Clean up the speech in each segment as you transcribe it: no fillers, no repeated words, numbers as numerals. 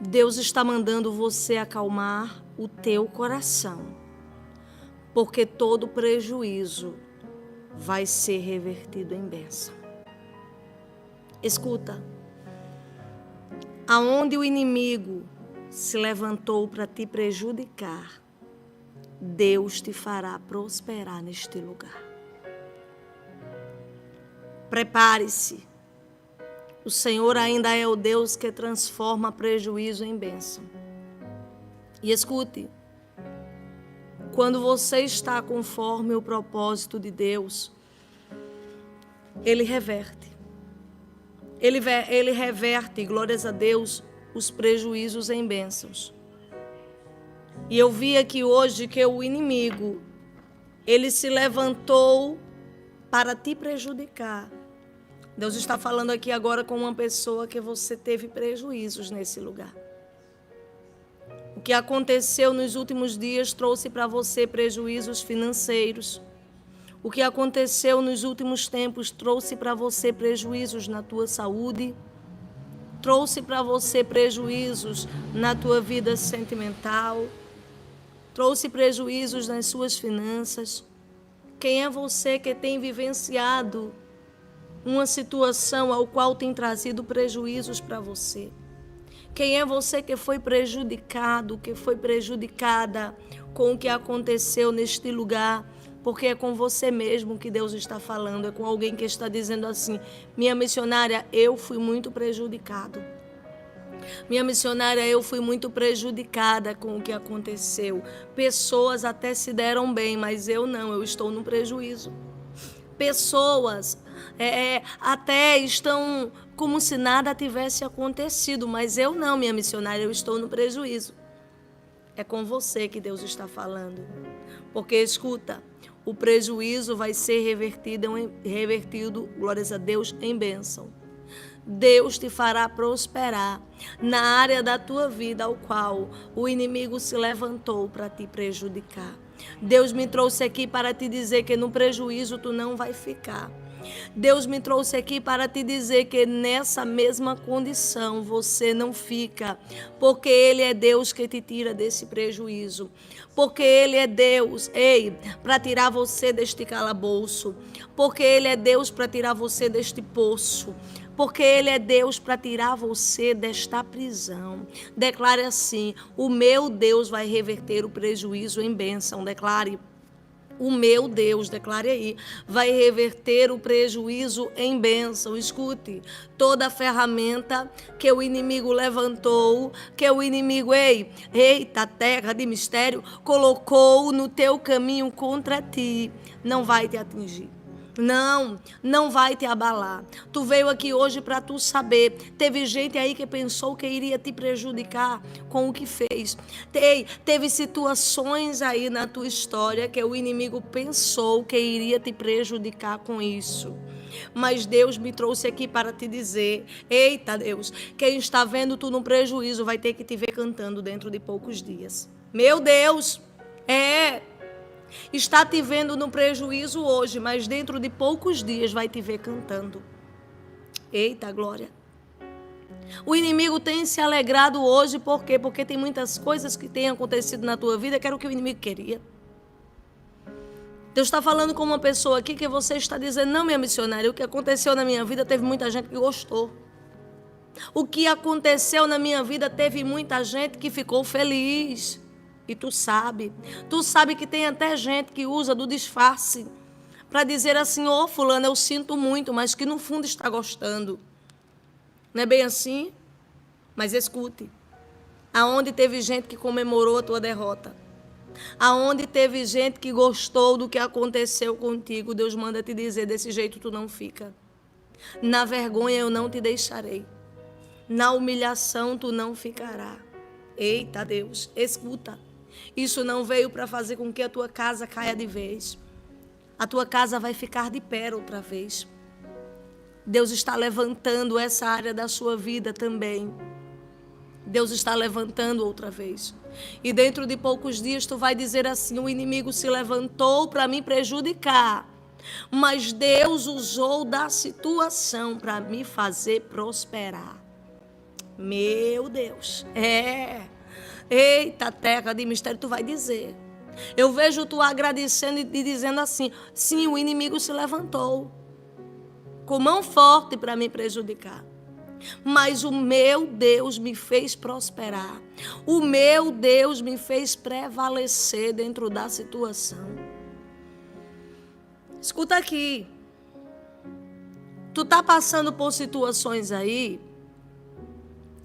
Deus está mandando você acalmar o teu coração, porque todo prejuízo vai ser revertido em bênção. Escuta, aonde o inimigo se levantou para te prejudicar, Deus te fará prosperar neste lugar. Prepare-se. O Senhor ainda é o Deus que transforma prejuízo em bênção. E escute, quando você está conforme o propósito de Deus, Ele reverte. Ele reverte, glórias a Deus, os prejuízos em bênçãos. E eu vi aqui hoje que o inimigo, ele se levantou para te prejudicar. Deus está falando aqui agora com uma pessoa que você teve prejuízos nesse lugar. O que aconteceu nos últimos dias trouxe para você prejuízos financeiros. O que aconteceu nos últimos tempos trouxe para você prejuízos na tua saúde, trouxe para você prejuízos na tua vida sentimental, trouxe prejuízos nas suas finanças. Quem é você que tem vivenciado uma situação ao qual tem trazido prejuízos para você? Quem é você que foi prejudicado, que foi prejudicada com o que aconteceu neste lugar? Porque é com você mesmo que Deus está falando, é com alguém que está dizendo assim: minha missionária, eu fui muito prejudicado. Minha missionária, eu fui muito prejudicada com o que aconteceu. Pessoas até se deram bem, mas eu não, eu estou no prejuízo. Pessoas até estão como se nada tivesse acontecido, mas eu não, minha missionária, eu estou no prejuízo. É com você que Deus está falando. Porque, escuta, o prejuízo vai ser revertido, glórias a Deus, em bênção. Deus te fará prosperar na área da tua vida ao qual o inimigo se levantou para te prejudicar. Deus me trouxe aqui para te dizer que no prejuízo tu não vai ficar. Deus me trouxe aqui para te dizer que nessa mesma condição você não fica, porque Ele é Deus que te tira desse prejuízo, porque Ele é Deus, para tirar você deste calabouço, porque Ele é Deus para tirar você deste poço, porque Ele é Deus para tirar você desta prisão. Declare assim: o meu Deus vai reverter o prejuízo em bênção. Declare: o meu Deus, declare aí, vai reverter o prejuízo em bênção. Escute, toda a ferramenta que o inimigo levantou, que o inimigo, eita terra de mistério, colocou no teu caminho contra ti, não vai te atingir. Não vai te abalar. Tu veio aqui hoje para tu saber. Teve gente aí que pensou que iria te prejudicar com o que fez. Teve situações aí na tua história que o inimigo pensou que iria te prejudicar com isso. Mas Deus me trouxe aqui para te dizer: eita Deus, quem está vendo tu no prejuízo vai ter que te ver cantando dentro de poucos dias. Meu Deus, está te vendo no prejuízo hoje, mas dentro de poucos dias vai te ver cantando. Eita glória. O inimigo tem se alegrado hoje, por quê? Porque tem muitas coisas que têm acontecido na tua vida que era o que o inimigo queria. Deus está falando com uma pessoa aqui que você está dizendo: não, minha missionária, o que aconteceu na minha vida teve muita gente que gostou. O que aconteceu na minha vida teve muita gente que ficou feliz. E tu sabe que tem até gente que usa do disfarce para dizer assim: ô fulano, eu sinto muito, mas que no fundo está gostando. Não é bem assim? Mas escute, aonde teve gente que comemorou a tua derrota, aonde teve gente que gostou do que aconteceu contigo, Deus manda te dizer: desse jeito tu não fica. Na vergonha eu não te deixarei, na humilhação tu não ficará. Eita Deus, escuta. Isso não veio para fazer com que a tua casa caia de vez. A tua casa vai ficar de pé outra vez. Deus está levantando essa área da sua vida também. Deus está levantando outra vez. E dentro de poucos dias tu vai dizer assim: o inimigo se levantou para me prejudicar, mas Deus usou da situação para me fazer prosperar. Meu Deus. Eita, terra de mistério, tu vai dizer. Eu vejo tu agradecendo e dizendo assim: sim, o inimigo se levantou com mão forte para me prejudicar. Mas o meu Deus me fez prosperar. O meu Deus me fez prevalecer dentro da situação. Escuta aqui. Tu tá passando por situações aí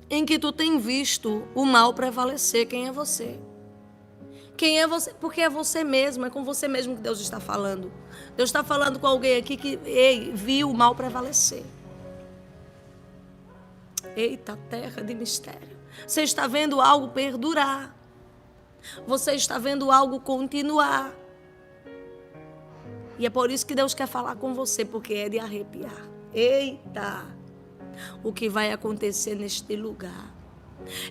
em que tu tem visto o mal prevalecer. Quem é você? Quem é você? Porque é você mesmo, é com você mesmo que Deus está falando. Deus está falando com alguém aqui que viu o mal prevalecer. Eita, terra de mistério. Você está vendo algo perdurar. Você está vendo algo continuar. E é por isso que Deus quer falar com você, porque é de arrepiar. Eita, o que vai acontecer neste lugar.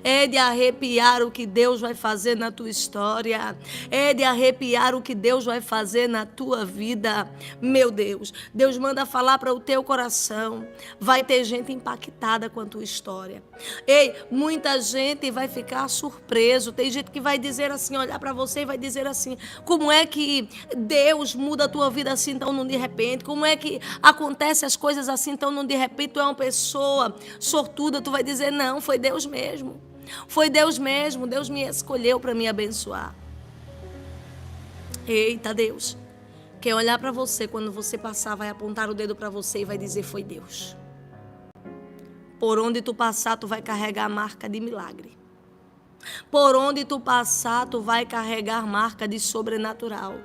É de arrepiar o que Deus vai fazer na tua história. É de arrepiar o que Deus vai fazer na tua vida. Meu Deus, Deus manda falar para o teu coração. Vai ter gente impactada com a tua história. Ei, muita gente vai ficar surpreso. Tem gente que vai dizer assim, olhar para você e vai dizer assim: como é que Deus muda a tua vida assim tão de repente? Como é que acontece as coisas assim tão de repente? Tu é uma pessoa sortuda. Tu vai dizer, não, foi Deus mesmo. Foi Deus mesmo, Deus me escolheu para me abençoar. Eita, Deus. Quem olhar para você quando você passar vai apontar o dedo para você e vai dizer, foi Deus. Por onde tu passar, tu vai carregar a marca de milagre. Por onde tu passar, tu vai carregar marca de sobrenatural.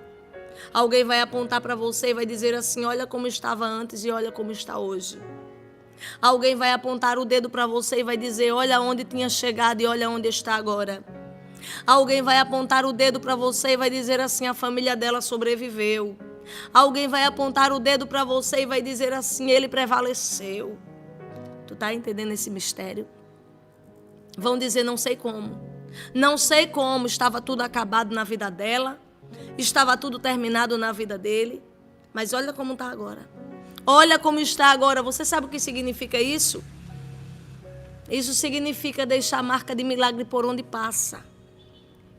Alguém vai apontar para você e vai dizer assim, olha como estava antes e olha como está hoje. Alguém vai apontar o dedo para você e vai dizer, olha onde tinha chegado e olha onde está agora. Alguém vai apontar o dedo para você e vai dizer assim, a família dela sobreviveu. Alguém vai apontar o dedo para você e vai dizer assim, ele prevaleceu. Tu tá entendendo esse mistério? Vão dizer, não sei como. Não sei como, estava tudo acabado na vida dela. Estava tudo terminado na vida dele. Mas olha como está agora. Olha como está agora. Você sabe o que significa isso? Isso significa deixar a marca de milagre por onde passa.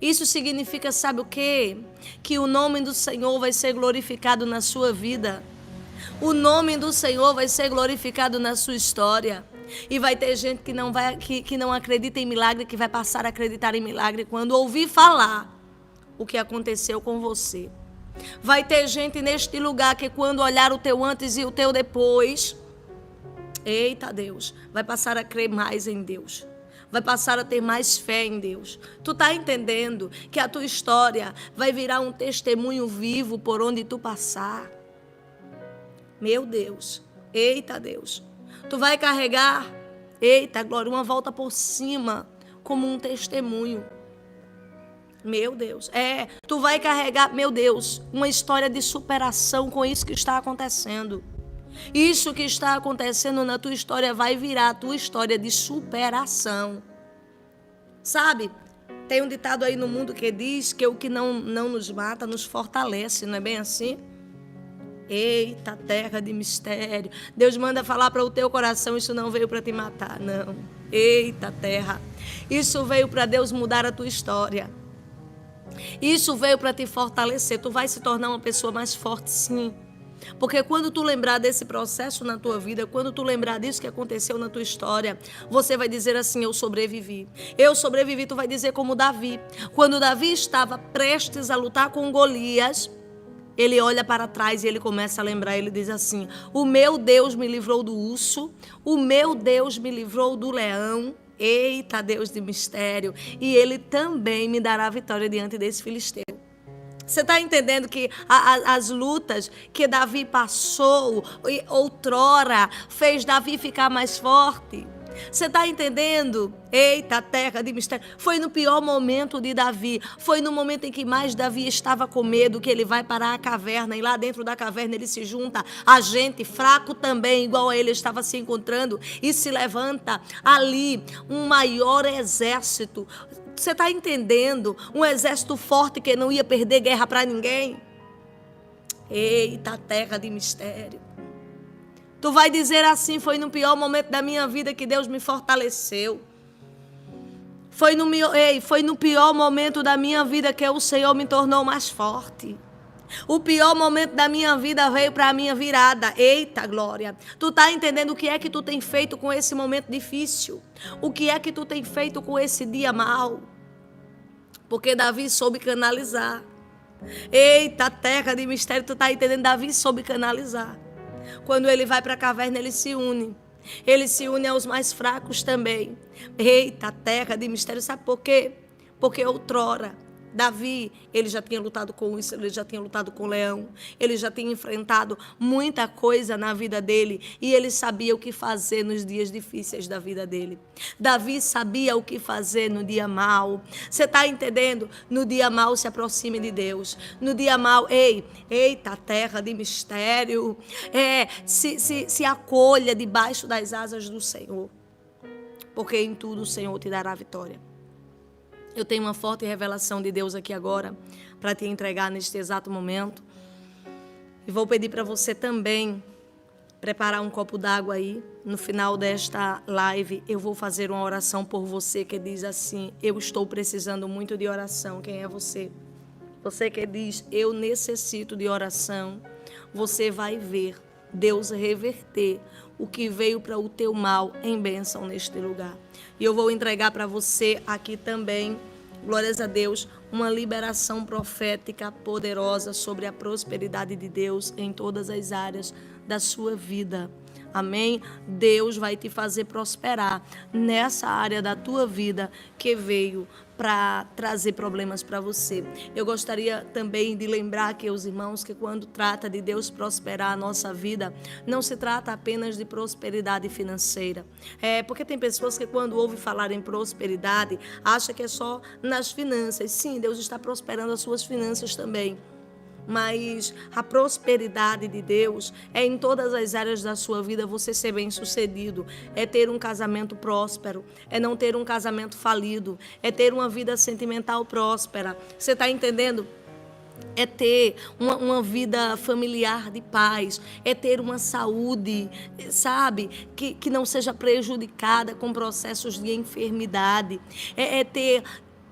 Isso significa, sabe o quê? Que o nome do Senhor vai ser glorificado na sua vida. O nome do Senhor vai ser glorificado na sua história. E vai ter gente que não acredita em milagre, que vai passar a acreditar em milagre quando ouvir falar o que aconteceu com você. Vai ter gente neste lugar que quando olhar o teu antes e o teu depois, eita Deus, vai passar a crer mais em Deus. Vai passar a ter mais fé em Deus. Tu tá entendendo que a tua história vai virar um testemunho vivo por onde tu passar? Meu Deus, eita Deus. Tu vai carregar, eita glória, uma volta por cima como um testemunho. Meu Deus, tu vai carregar, meu Deus, uma história de superação com isso que está acontecendo. Isso que está acontecendo na tua história vai virar a tua história de superação. Sabe, tem um ditado aí no mundo que diz que o que não nos mata nos fortalece, não é bem assim? Eita, terra de mistério. Deus manda falar para o teu coração, isso não veio para te matar, não. Eita, terra. Isso veio para Deus mudar a tua história. Isso veio para te fortalecer. Tu vai se tornar uma pessoa mais forte, sim. Porque quando tu lembrar desse processo na tua vida, quando tu lembrar disso que aconteceu na tua história, você vai dizer assim, eu sobrevivi. Eu sobrevivi, tu vai dizer como Davi. Quando Davi estava prestes a lutar com Golias, ele olha para trás e ele começa a lembrar, ele diz assim, o meu Deus me livrou do urso, o meu Deus me livrou do leão. Eita, Deus de mistério. E ele também me dará a vitória diante desse filisteu. Você está entendendo que as lutas que Davi passou outrora fez Davi ficar mais forte? Você está entendendo? Eita, terra de mistério. Foi no pior momento de Davi. Foi no momento em que mais Davi estava com medo, que ele vai para a caverna. E lá dentro da caverna ele se junta a gente fraco também, igual a ele estava se encontrando. E se levanta ali um maior exército. Você está entendendo? Um exército forte que não ia perder guerra para ninguém. Eita, terra de mistério. Tu vai dizer assim, foi no pior momento da minha vida que Deus me fortaleceu. Foi no pior momento da minha vida que o Senhor me tornou mais forte. O pior momento da minha vida veio para a minha virada. Eita, glória. Tu tá entendendo o que é que tu tem feito com esse momento difícil? O que é que tu tem feito com esse dia mau? Porque Davi soube canalizar. Eita, terra de mistério, tu tá entendendo? Davi soube canalizar. Quando ele vai para a caverna, ele se une. Ele se une aos mais fracos também. Eita, terra de mistério. Sabe por quê? Porque outrora, Davi, ele já tinha lutado com isso, ele já tinha lutado com o leão, ele já tinha enfrentado muita coisa na vida dele e ele sabia o que fazer nos dias difíceis da vida dele. Davi sabia o que fazer no dia mau. Você está entendendo? No dia mau se aproxime de Deus. No dia mau, eita terra de mistério, se acolha debaixo das asas do Senhor, porque em tudo o Senhor te dará vitória. Eu tenho uma forte revelação de Deus aqui agora para te entregar neste exato momento. E vou pedir para você também preparar um copo d'água aí. No final desta live, eu vou fazer uma oração por você que diz assim: eu estou precisando muito de oração. Quem é você? Você que diz: eu necessito de oração. Você vai ver Deus reverter o que veio para o teu mal em bênção neste lugar. E eu vou entregar para você aqui também, glórias a Deus, uma liberação profética poderosa sobre a prosperidade de Deus em todas as áreas da sua vida. Amém? Deus vai te fazer prosperar nessa área da tua vida que veio para trazer problemas para você. Eu gostaria também de lembrar aqui aos irmãos que quando trata de Deus prosperar a nossa vida, não se trata apenas de prosperidade financeira. Porque tem pessoas que quando ouvem falar em prosperidade, acham que é só nas finanças. Sim, Deus está prosperando as suas finanças também. Mas a prosperidade de Deus é em todas as áreas da sua vida você ser bem-sucedido, é ter um casamento próspero, é não ter um casamento falido, é ter uma vida sentimental próspera. Você está entendendo? É ter uma vida familiar de paz, é ter uma saúde, sabe, que não seja prejudicada com processos de enfermidade, é ter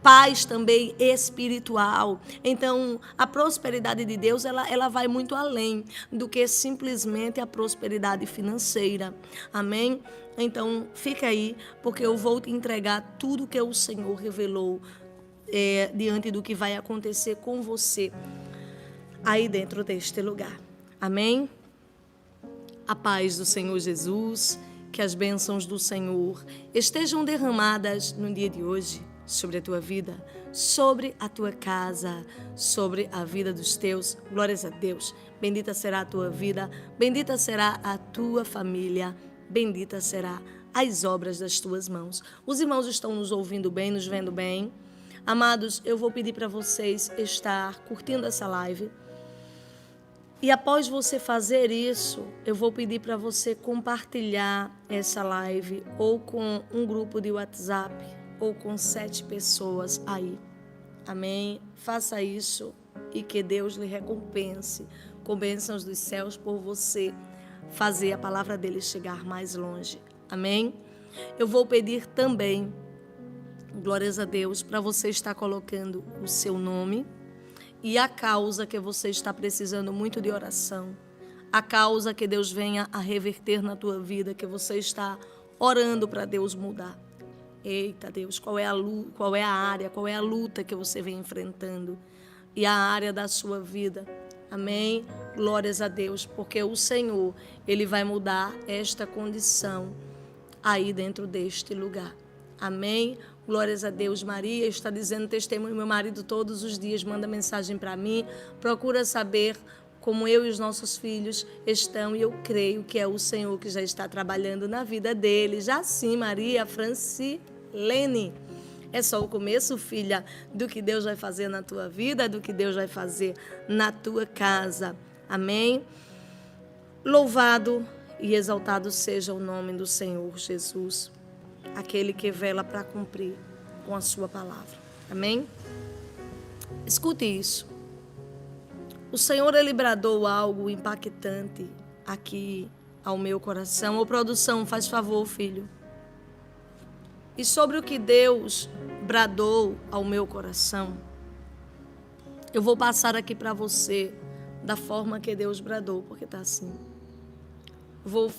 paz também espiritual. Então, a prosperidade de Deus, ela vai muito além do que simplesmente a prosperidade financeira. Amém? Então, fica aí, porque eu vou te entregar tudo que o Senhor revelou diante do que vai acontecer com você aí dentro deste lugar. Amém? A paz do Senhor Jesus, que as bênçãos do Senhor estejam derramadas no dia de hoje sobre a tua vida, sobre a tua casa, sobre a vida dos teus. Glórias a Deus. Bendita será a tua vida, bendita será a tua família, bendita será as obras das tuas mãos. Os irmãos estão nos ouvindo bem, nos vendo bem. Amados, eu vou pedir para vocês estar curtindo essa live. E após você fazer isso, eu vou pedir para você compartilhar essa live ou com um grupo de WhatsApp, ou com 7 pessoas aí. Amém? Faça isso e que Deus lhe recompense com bênçãos dos céus por você fazer a palavra dele chegar mais longe. Amém? Eu vou pedir também, glórias a Deus, para você estar colocando o seu nome e a causa que você está precisando muito de oração. A causa que Deus venha a reverter na tua vida, que você está orando para Deus mudar. Eita Deus, qual é a área, qual é a luta que você vem enfrentando e a área da sua vida. Amém? Glórias a Deus, porque o Senhor, Ele vai mudar esta condição aí dentro deste lugar. Amém? Glórias a Deus. Maria está dizendo testemunho, meu marido todos os dias manda mensagem para mim, procura saber como eu e os nossos filhos estão, e eu creio que é o Senhor que já está trabalhando na vida deles. Já sim, Maria Francilene. É só o começo, filha, do que Deus vai fazer na tua vida, do que Deus vai fazer na tua casa. Amém? Louvado e exaltado seja o nome do Senhor Jesus, aquele que vela para cumprir com a sua palavra. Amém? Escute isso. O Senhor, Ele bradou algo impactante aqui ao meu coração. Ô produção, faz favor, filho. E sobre o que Deus bradou ao meu coração, eu vou passar aqui para você da forma que Deus bradou, porque está assim. Vou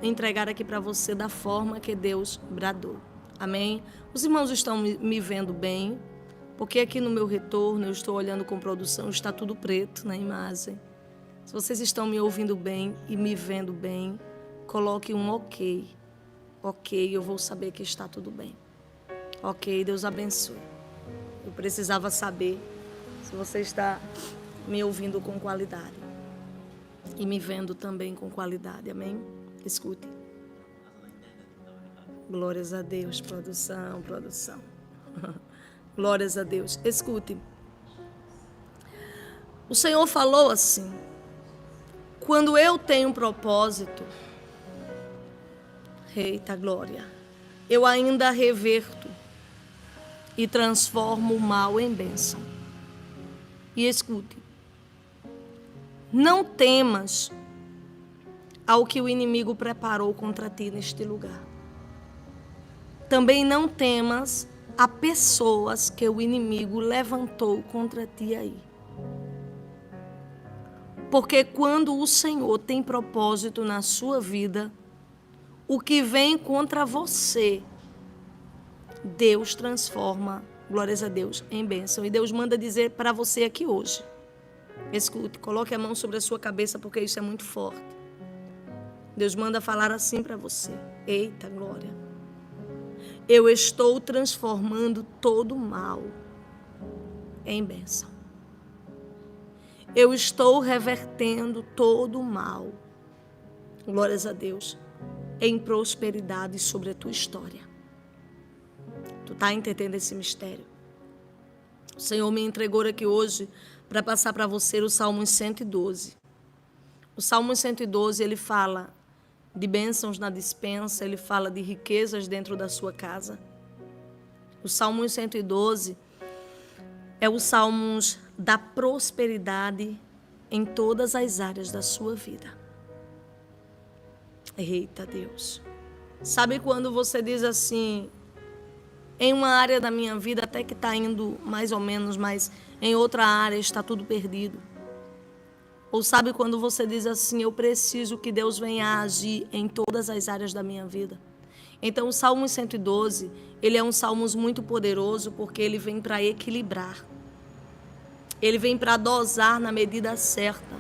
entregar aqui para você da forma que Deus bradou. Amém? Os irmãos estão me vendo bem, porque aqui no meu retorno eu estou olhando com produção, está tudo preto na imagem. Se vocês estão me ouvindo bem e me vendo bem, coloque um ok. Ok, eu vou saber que está tudo bem. Ok, Deus abençoe. Eu precisava saber se você está me ouvindo com qualidade e me vendo também com qualidade. Amém? Escute. Glórias a Deus, produção. Glórias a Deus. Escute. O Senhor falou assim: quando eu tenho um propósito, eita glória, eu ainda reverto e transformo o mal em bênção. E escute, não temas ao que o inimigo preparou contra ti neste lugar. Também não temas a pessoas que o inimigo levantou contra ti aí. Porque quando o Senhor tem propósito na sua vida, o que vem contra você, Deus transforma, glórias a Deus, em bênção. E Deus manda dizer para você aqui hoje. Escute, coloque a mão sobre a sua cabeça, porque isso é muito forte. Deus manda falar assim para você. Eita glória. Eu estou transformando todo mal em bênção. Eu estou revertendo todo o mal, glórias a Deus, em prosperidade sobre a tua história. Tu está entendendo esse mistério? O Senhor me entregou aqui hoje para passar para você o Salmo 112. O Salmo 112, ele fala de bênçãos na despensa, ele fala de riquezas dentro da sua casa. O Salmo 112 é o Salmo da prosperidade em todas as áreas da sua vida. Eita Deus. Sabe quando você diz assim, em uma área da minha vida até que está indo mais ou menos, mas em outra área está tudo perdido? Ou sabe quando você diz assim, eu preciso que Deus venha agir em todas as áreas da minha vida? Então o Salmo 112, ele é um salmo muito poderoso porque ele vem para equilibrar. Ele vem para dosar na medida certa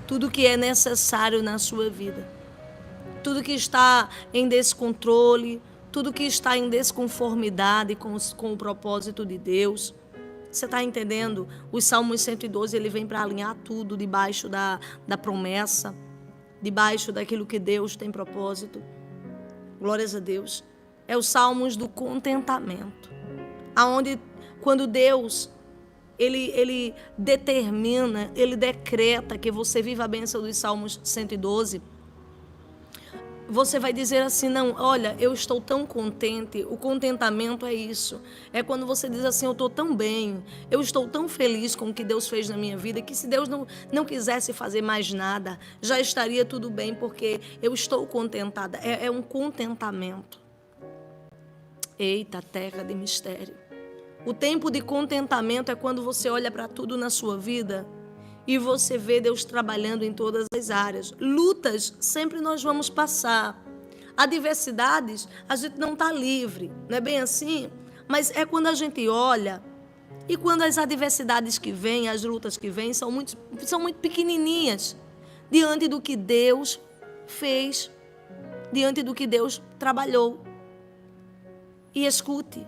tudo que é necessário na sua vida. Tudo que está em descontrole, tudo que está em desconformidade com o propósito de Deus. Você está entendendo? O Salmo 112, ele vem para alinhar tudo debaixo da promessa, debaixo daquilo que Deus tem propósito. Glórias a Deus. É os salmos do contentamento. Aonde, quando Deus, ele determina, ele decreta que você viva a bênção dos Salmos 112, você vai dizer assim, não, olha, eu estou tão contente. O contentamento é isso. É quando você diz assim, eu estou tão bem, eu estou tão feliz com o que Deus fez na minha vida, que se Deus não quisesse fazer mais nada, já estaria tudo bem, porque eu estou contentada. É um contentamento. Eita, terra de mistério. O tempo de contentamento é quando você olha para tudo na sua vida e você vê Deus trabalhando em todas as áreas. Lutas, sempre nós vamos passar. Adversidades, a gente não está livre. Não é bem assim? Mas é quando a gente olha e quando as adversidades que vêm, as lutas que vêm, são muito pequenininhas diante do que Deus fez, diante do que Deus trabalhou. E escute,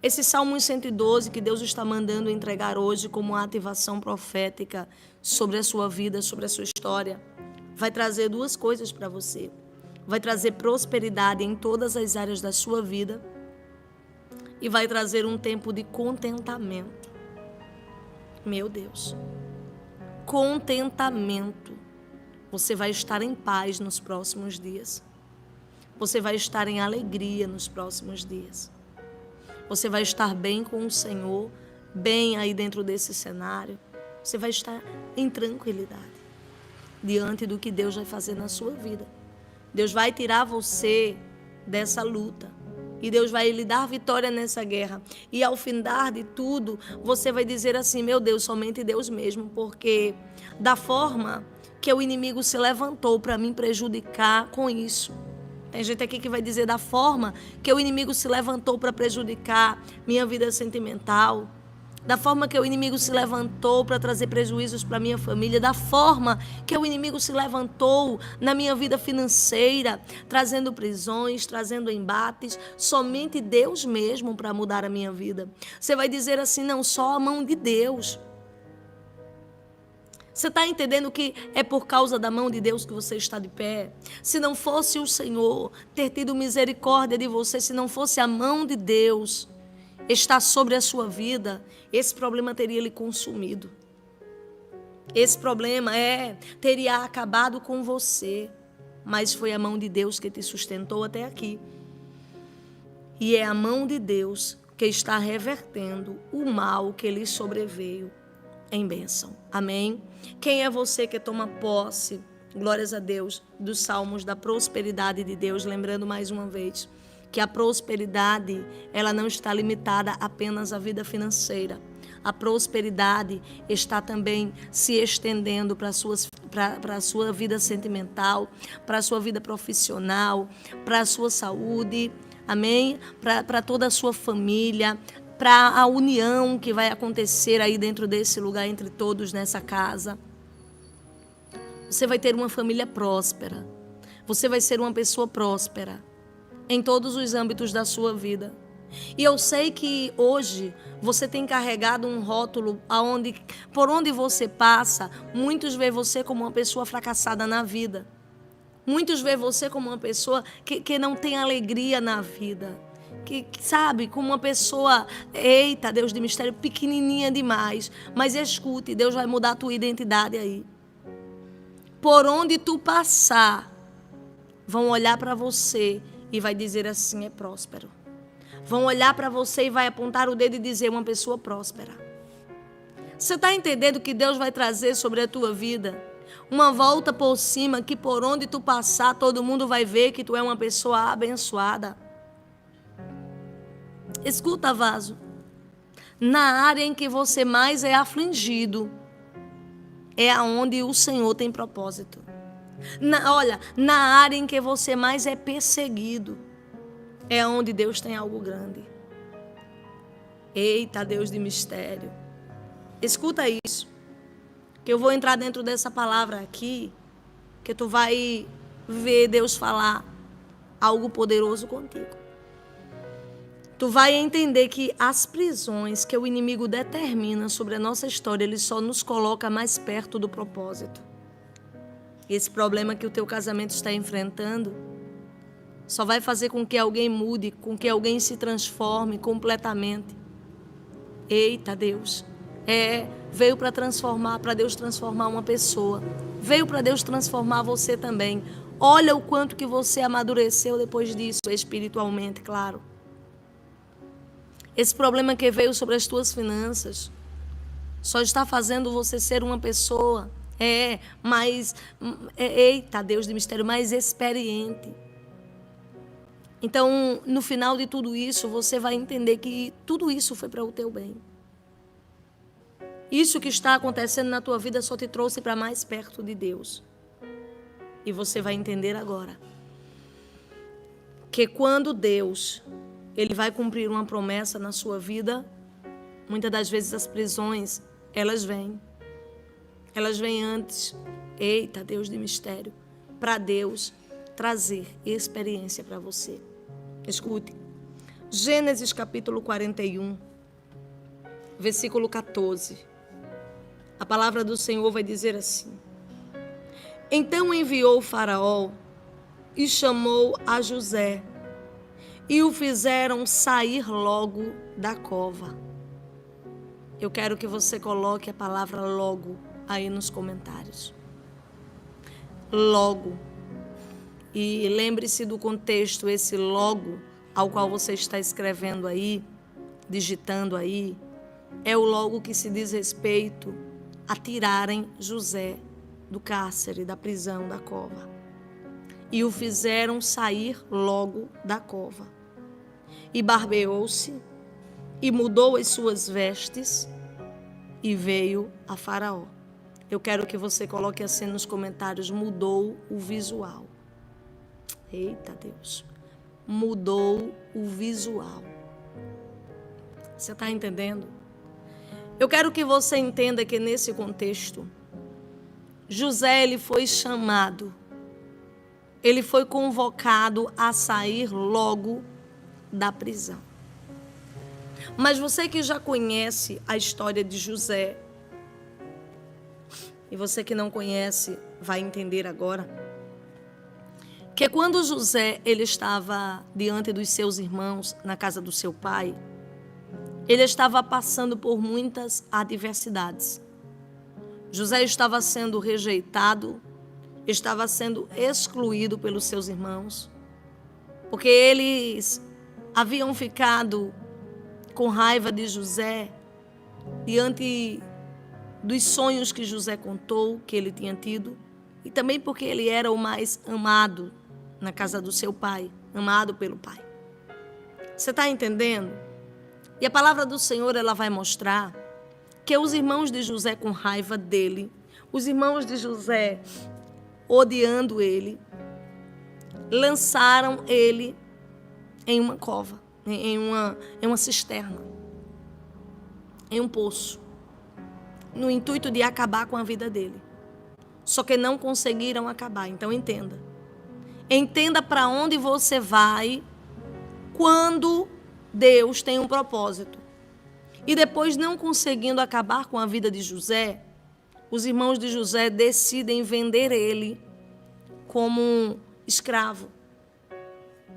esse Salmo 112 que Deus está mandando entregar hoje como uma ativação profética sobre a sua vida, sobre a sua história, vai trazer duas coisas para você. Vai trazer prosperidade em todas as áreas da sua vida e vai trazer um tempo de contentamento. Meu Deus, contentamento. Você vai estar em paz nos próximos dias. Você vai estar em alegria nos próximos dias. Você vai estar bem com o Senhor, bem aí dentro desse cenário. Você vai estar em tranquilidade diante do que Deus vai fazer na sua vida. Deus vai tirar você dessa luta. E Deus vai lhe dar vitória nessa guerra. E ao findar de tudo, você vai dizer assim: meu Deus, somente Deus mesmo. Porque da forma que o inimigo se levantou para me prejudicar com isso. Tem gente aqui que vai dizer da forma que o inimigo se levantou para prejudicar minha vida sentimental, da forma que o inimigo se levantou para trazer prejuízos para minha família, da forma que o inimigo se levantou na minha vida financeira, trazendo prisões, trazendo embates, somente Deus mesmo para mudar a minha vida. Você vai dizer assim: não, só a mão de Deus. Você está entendendo que é por causa da mão de Deus que você está de pé? Se não fosse o Senhor ter tido misericórdia de você, se não fosse a mão de Deus estar sobre a sua vida, esse problema teria lhe consumido. Esse problema teria acabado com você. Mas foi a mão de Deus que te sustentou até aqui. E é a mão de Deus que está revertendo o mal que lhe sobreveio em bênção. Amém? Quem é você que toma posse, glórias a Deus, dos salmos da prosperidade de Deus? Lembrando mais uma vez que a prosperidade, ela não está limitada apenas à vida financeira. A prosperidade está também se estendendo para a sua vida sentimental, para a sua vida profissional, para a sua saúde, amém? Para toda a sua família, para a união que vai acontecer aí dentro desse lugar entre todos nessa casa. Você vai ter uma família próspera. Você vai ser uma pessoa próspera em todos os âmbitos da sua vida. E eu sei que hoje você tem carregado um rótulo por onde você passa, muitos veem você como uma pessoa fracassada na vida. Muitos veem você como uma pessoa que não tem alegria na vida. Que sabe, como uma pessoa, eita, Deus de mistério, pequenininha demais. Mas escute, Deus vai mudar a tua identidade aí. Por onde tu passar, vão olhar para você e vai dizer assim: é próspero. Vão olhar para você e vai apontar o dedo e dizer: uma pessoa próspera. Você está entendendo que Deus vai trazer sobre a tua vida uma volta por cima, que por onde tu passar, todo mundo vai ver que tu é uma pessoa abençoada? Escuta, vaso. Na área em que você mais é afligido, é aonde o Senhor tem propósito. Na área em que você mais é perseguido, é onde Deus tem algo grande. Eita, Deus de mistério. Escuta isso, que eu vou entrar dentro dessa palavra aqui, que tu vai ver Deus falar algo poderoso contigo. Tu vai entender que as prisões que o inimigo determina sobre a nossa história, ele só nos coloca mais perto do propósito. Esse problema que o teu casamento está enfrentando só vai fazer com que alguém mude, com que alguém se transforme completamente. Eita, Deus. Veio para Deus transformar uma pessoa. Veio para Deus transformar você também. Olha o quanto que você amadureceu depois disso, espiritualmente, claro. Esse problema que veio sobre as tuas finanças só está fazendo você ser uma pessoa eita, Deus de mistério, mais experiente. Então, no final de tudo isso, você vai entender que tudo isso foi para o teu bem. Isso que está acontecendo na tua vida só te trouxe para mais perto de Deus. E você vai entender agora que quando Deus Ele vai cumprir uma promessa na sua vida, muitas das vezes as prisões, elas vêm. Elas vêm antes, eita, Deus de mistério, para Deus trazer experiência para você. Escute, Gênesis capítulo 41, versículo 14. A palavra do Senhor vai dizer assim: então enviou o Faraó e chamou a José, e o fizeram sair logo da cova. Eu quero que você coloque a palavra logo aí nos comentários. Logo. E lembre-se do contexto, esse logo ao qual você está escrevendo aí, digitando aí, é o logo que se diz respeito a tirarem José do cárcere, da prisão, da cova. E o fizeram sair logo da cova. e barbeou-se, e mudou as suas vestes, e veio a Faraó. Eu quero que você coloque assim nos comentários: mudou o visual. Eita Deus. Mudou o visual. Você está entendendo? Eu quero que você entenda que nesse contexto, José, ele foi chamado, ele foi convocado a sair logo da prisão. Mas você que já conhece a história de José, e você que não conhece vai entender agora, que quando José ele estava diante dos seus irmãos na casa do seu pai, ele estava passando por muitas adversidades. José estava sendo rejeitado, estava sendo excluído pelos seus irmãos, porque eles haviam ficado com raiva de José diante dos sonhos que José contou, que ele tinha tido, e também porque ele era o mais amado na casa do seu pai, amado pelo pai. Você está entendendo? E a palavra do Senhor, ela vai mostrar que os irmãos de José com raiva dele, os irmãos de José odiando ele, lançaram ele em uma cova, em uma cisterna, em um poço, no intuito de acabar com a vida dele. Só que não conseguiram acabar. Então entenda. Entenda para onde você vai quando Deus tem um propósito. E depois, não conseguindo acabar com a vida de José, os irmãos de José decidem vender ele como um escravo.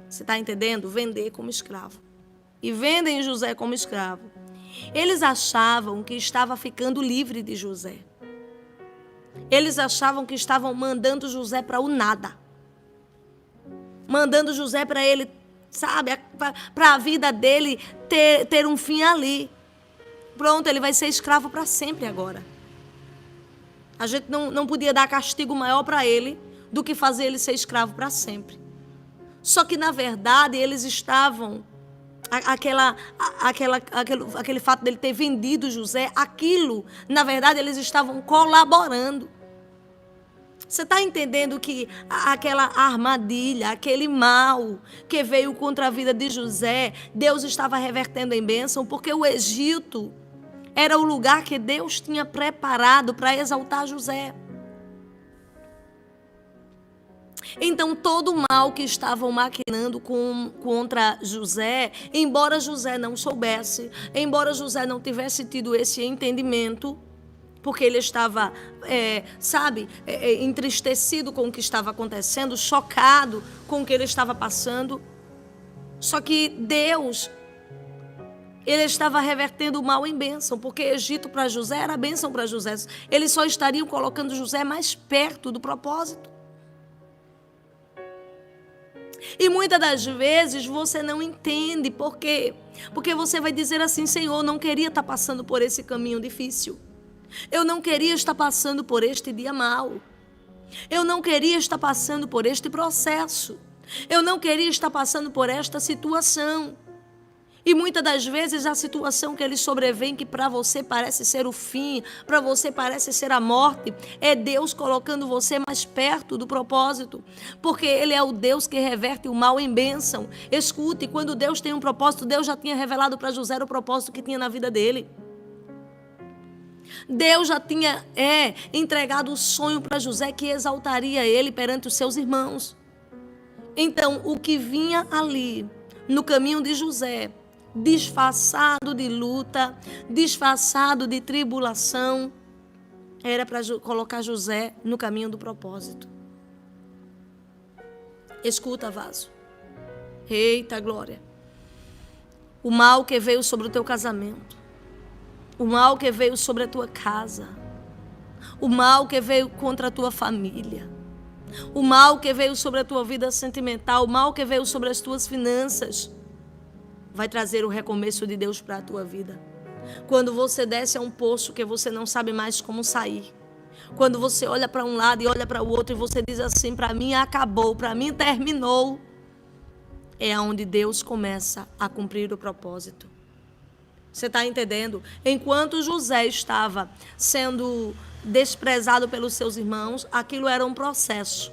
Você está entendendo? Vender como escravo. E vendem José como escravo. Eles achavam que estava ficando livre de José. Eles achavam que estavam mandando José para o nada. Mandando José para ele, sabe, para a vida dele ter um fim ali. Pronto, ele vai ser escravo para sempre agora. A gente não podia dar castigo maior para ele do que fazer ele ser escravo para sempre. Só que, na verdade, eles estavam... Aquele fato dele ter vendido José, aquilo, na verdade, eles estavam colaborando. Você está entendendo que aquela armadilha, aquele mal que veio contra a vida de José, Deus estava revertendo em bênção, porque o Egito era o lugar que Deus tinha preparado para exaltar José. Então, todo o mal que estavam maquinando contra José, embora José não soubesse, embora José não tivesse tido esse entendimento, porque ele estava, entristecido com o que estava acontecendo, chocado com o que ele estava passando. Só que Deus, ele estava revertendo o mal em bênção, porque Egito para José era bênção para José. Eles só estariam colocando José mais perto do propósito. E muitas das vezes você não entende por quê? Porque você vai dizer assim: Senhor, eu não queria estar passando por esse caminho difícil. Eu não queria estar passando por este dia mau. Eu não queria estar passando por este processo. Eu não queria estar passando por esta situação. E muitas das vezes a situação que ele sobrevém, que para você parece ser o fim, para você parece ser a morte, é Deus colocando você mais perto do propósito. Porque Ele é o Deus que reverte o mal em bênção. Escute, quando Deus tem um propósito, Deus já tinha revelado para José o propósito que tinha na vida dele. Deus já tinha entregado o sonho para José que exaltaria ele perante os seus irmãos. Então, o que vinha ali, no caminho de José, disfarçado de luta, disfarçado de tribulação, era para colocar José no caminho do propósito. Escuta, vaso. Eita glória. O mal que veio sobre o teu casamento, o mal que veio sobre a tua casa, o mal que veio contra a tua família, o mal que veio sobre a tua vida sentimental, o mal que veio sobre as tuas finanças, vai trazer o recomeço de Deus para a tua vida. Quando você desce a um poço que você não sabe mais como sair, quando você olha para um lado e olha para o outro e você diz assim: para mim acabou, para mim terminou, é onde Deus começa a cumprir o propósito. Você está entendendo? Enquanto José estava sendo desprezado pelos seus irmãos, aquilo era um processo.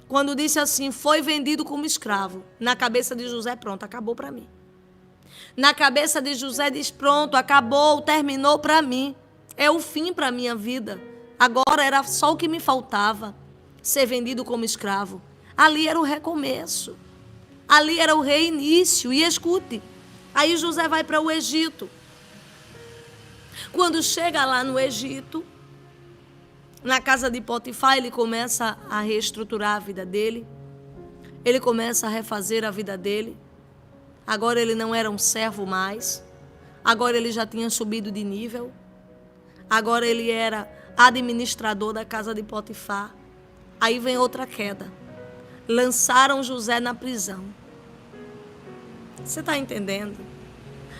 Quando disse assim, foi vendido como escravo, na cabeça de José, pronto, acabou para mim. Na cabeça de José diz, pronto, acabou, terminou para mim. É o fim para a minha vida. Agora era só o que me faltava, ser vendido como escravo. Ali era o recomeço. Ali era o reinício. E escute, aí José vai para o Egito. Quando chega lá no Egito, na casa de Potifar, ele começa a reestruturar a vida dele. Ele começa a refazer a vida dele. Agora ele não era um servo mais. Agora ele já tinha subido de nível. Agora ele era administrador da casa de Potifar. Aí vem outra queda. Lançaram José na prisão. Você está entendendo?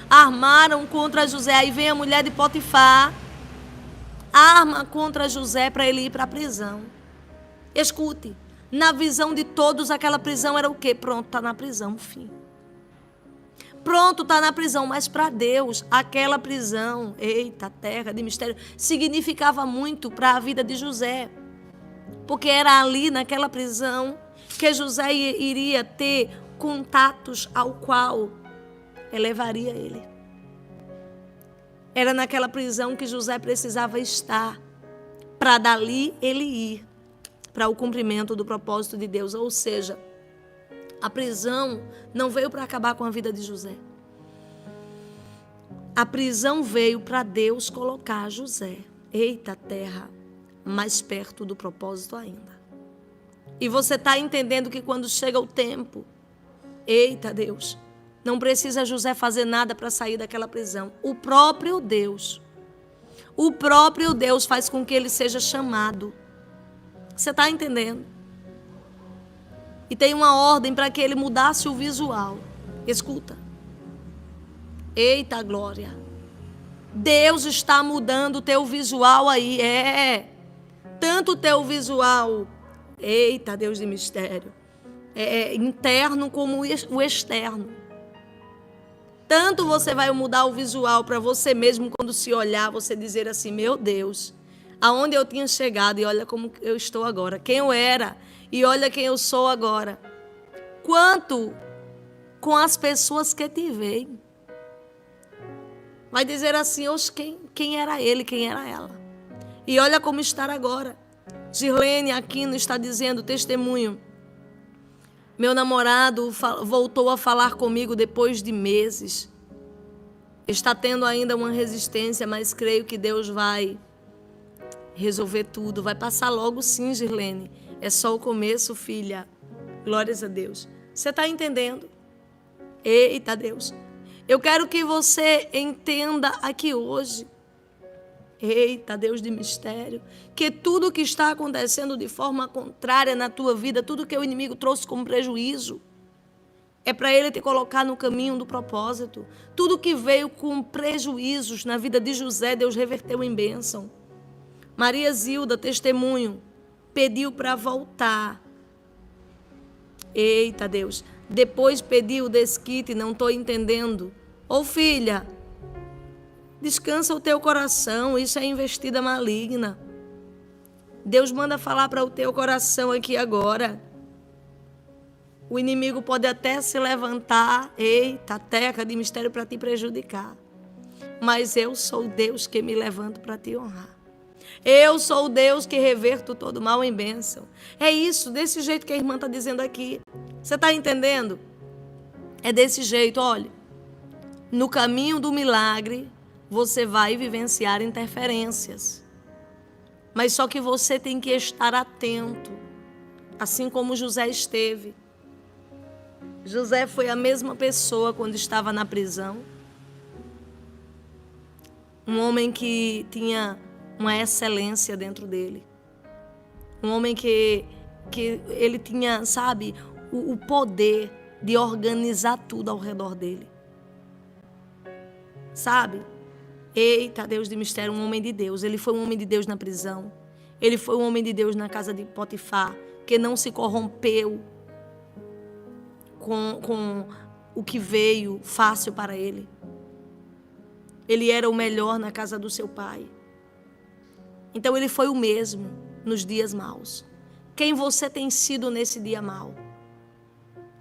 Armaram contra José. Aí vem a mulher de Potifar. Arma contra José para ele ir para a prisão. Escute, na visão de todos aquela prisão era o quê? Pronto, está na prisão, fim. Pronto, está na prisão, mas para Deus, aquela prisão, eita, terra de mistério, significava muito para a vida de José. Porque era ali, naquela prisão, que José iria ter contatos ao qual elevaria ele. Era naquela prisão que José precisava estar, para dali ele ir para o cumprimento do propósito de Deus. Ou seja, a prisão não veio para acabar com a vida de José. A prisão veio para Deus colocar José, eita terra, mais perto do propósito ainda. E você está entendendo que quando chega o tempo, eita Deus, não precisa José fazer nada para sair daquela prisão. O próprio Deus faz com que ele seja chamado. Você está entendendo? E tem uma ordem para que ele mudasse o visual. Escuta. Eita glória. Deus está mudando o teu visual aí. Tanto o teu visual, eita Deus de mistério, interno como o externo. Tanto você vai mudar o visual para você mesmo, quando se olhar, você dizer assim, meu Deus, aonde eu tinha chegado e olha como eu estou agora. Quem eu era e olha quem eu sou agora. Quanto com as pessoas que te veem. Vai dizer assim, quem era ele, quem era ela. E olha como está agora. Girlene Aquino está dizendo, testemunho. Meu namorado voltou a falar comigo depois de meses. Está tendo ainda uma resistência, mas creio que Deus vai resolver tudo. Vai passar logo sim, Girlene. É só o começo, filha. Glórias a Deus. Você está entendendo? Eita Deus. Eu quero que você entenda aqui hoje. Eita, Deus de mistério, que tudo que está acontecendo de forma contrária na tua vida, tudo que o inimigo trouxe como prejuízo, é para ele te colocar no caminho do propósito. Tudo que veio com prejuízos na vida de José, Deus reverteu em bênção. Maria Zilda, testemunho, pediu para voltar. Eita, Deus. Depois pediu o desquite, não estou entendendo. Ô filha, descansa o teu coração, isso é investida maligna. Deus manda falar para o teu coração aqui agora. O inimigo pode até se levantar, eita, terra de mistério para te prejudicar. Mas eu sou Deus que me levanto para te honrar. Eu sou Deus que reverto todo mal em bênção. É isso, desse jeito que a irmã está dizendo aqui. Você está entendendo? É desse jeito, olha. No caminho do milagre, você vai vivenciar interferências. Mas só que você tem que estar atento, assim como José esteve. José foi a mesma pessoa quando estava na prisão. Um homem que tinha uma excelência dentro dele. Um homem que ele tinha, sabe, o poder de organizar tudo ao redor dele. Sabe? Eita, Deus de mistério, um homem de Deus. Ele foi um homem de Deus na prisão. Ele foi um homem de Deus na casa de Potifar, que não se corrompeu. com o que veio fácil para ele. Ele era o melhor na casa do seu pai. Então ele foi o mesmo nos dias maus. Quem você tem sido nesse dia mau?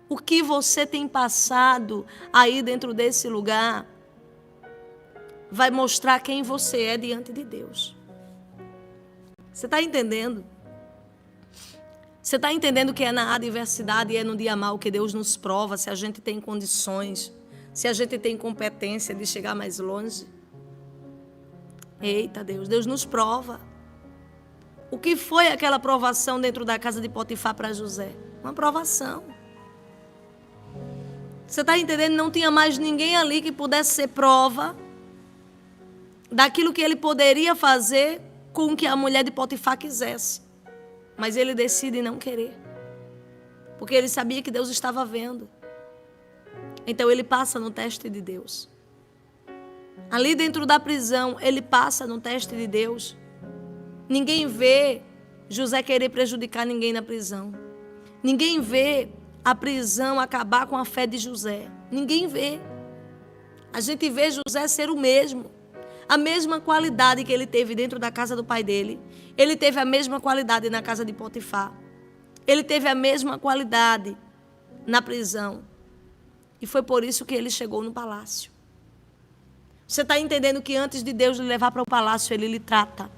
O que você tem passado aí dentro desse lugar vai mostrar quem você é diante de Deus. Você está entendendo? Você está entendendo que é na adversidade e é no dia mau que Deus nos prova se a gente tem condições, se a gente tem competência de chegar mais longe? Eita Deus, Deus nos prova. O que foi aquela provação dentro da casa de Potifar para José? Uma provação. Você está entendendo? Não tinha mais ninguém ali que pudesse ser prova daquilo que ele poderia fazer com o que a mulher de Potifar quisesse. Mas ele decide não querer. Porque ele sabia que Deus estava vendo. Então ele passa no teste de Deus. Ali dentro da prisão, ele passa no teste de Deus. Ninguém vê José querer prejudicar ninguém na prisão. Ninguém vê a prisão acabar com a fé de José. Ninguém vê. A gente vê José ser o mesmo. A mesma qualidade que ele teve dentro da casa do pai dele. Ele teve a mesma qualidade na casa de Potifar. Ele teve a mesma qualidade na prisão. E foi por isso que ele chegou no palácio. Você está entendendo que antes de Deus lhe levar para o palácio, ele lhe trata.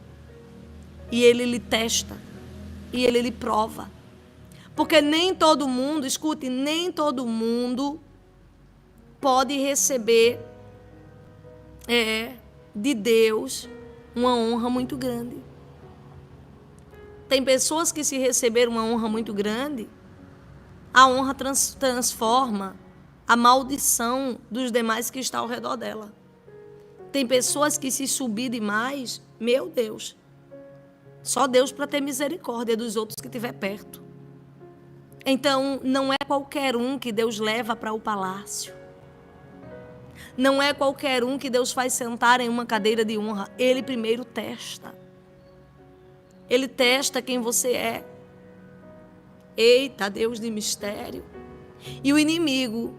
E ele lhe testa. E ele lhe prova. Porque nem todo mundo, escute, nem todo mundo pode receber de Deus uma honra muito grande. Tem pessoas que, se receber uma honra muito grande, a honra transforma a maldição dos demais que estão ao redor dela. Tem pessoas que, se subir demais, meu Deus, só Deus para ter misericórdia dos outros que estiver perto. Então, não é qualquer um que Deus leva para o palácio. Não é qualquer um que Deus faz sentar em uma cadeira de honra. Ele primeiro testa. Ele testa quem você é. Eita, Deus de mistério. E o inimigo,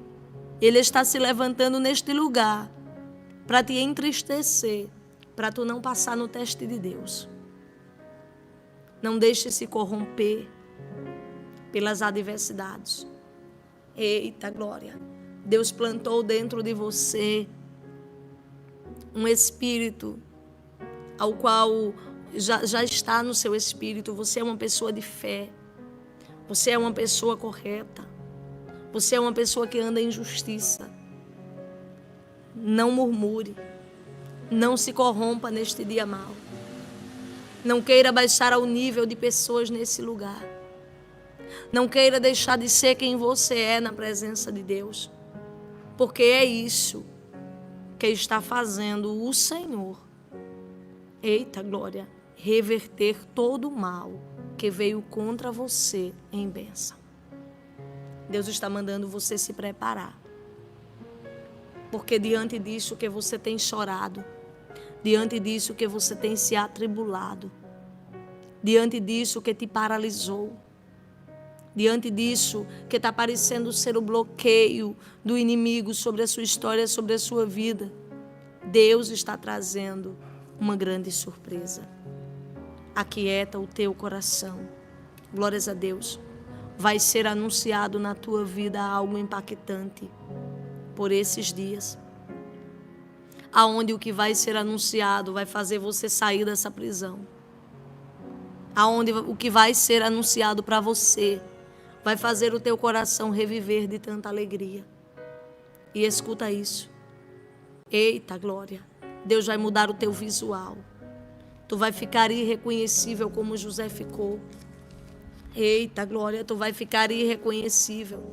ele está se levantando neste lugar para te entristecer, para tu não passar no teste de Deus. Não deixe se corromper pelas adversidades. Eita, glória. Deus plantou dentro de você um espírito ao qual já está no seu espírito. Você é uma pessoa de fé. Você é uma pessoa correta. Você é uma pessoa que anda em justiça. Não murmure. Não se corrompa neste dia mau. Não queira baixar ao nível de pessoas nesse lugar. Não queira deixar de ser quem você é na presença de Deus. Porque é isso que está fazendo o Senhor, eita glória, reverter todo o mal que veio contra você em bênção. Deus está mandando você se preparar. Porque diante disso que você tem chorado, diante disso que você tem se atribulado, diante disso que te paralisou, diante disso que está parecendo ser o bloqueio do inimigo sobre a sua história, sobre a sua vida, Deus está trazendo uma grande surpresa. Aquieta o teu coração. Glórias a Deus. Vai ser anunciado na tua vida algo impactante por esses dias. Aonde o que vai ser anunciado vai fazer você sair dessa prisão. Aonde o que vai ser anunciado para você vai fazer o teu coração reviver de tanta alegria. E escuta isso. Eita, glória. Deus vai mudar o teu visual. Tu vai ficar irreconhecível como José ficou. Eita, glória. Tu vai ficar irreconhecível.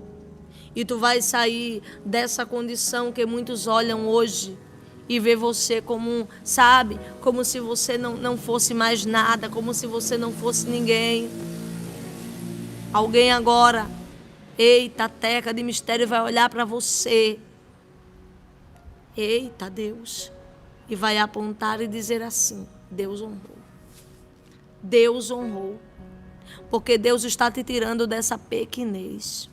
E tu vai sair dessa condição que muitos olham hoje e vê você como, sabe, como se você não fosse mais nada, como se você não fosse ninguém. Alguém agora, eita, teca de mistério, vai olhar para você. Eita, Deus. E vai apontar e dizer assim: Deus honrou. Deus honrou. Porque Deus está te tirando dessa pequenez.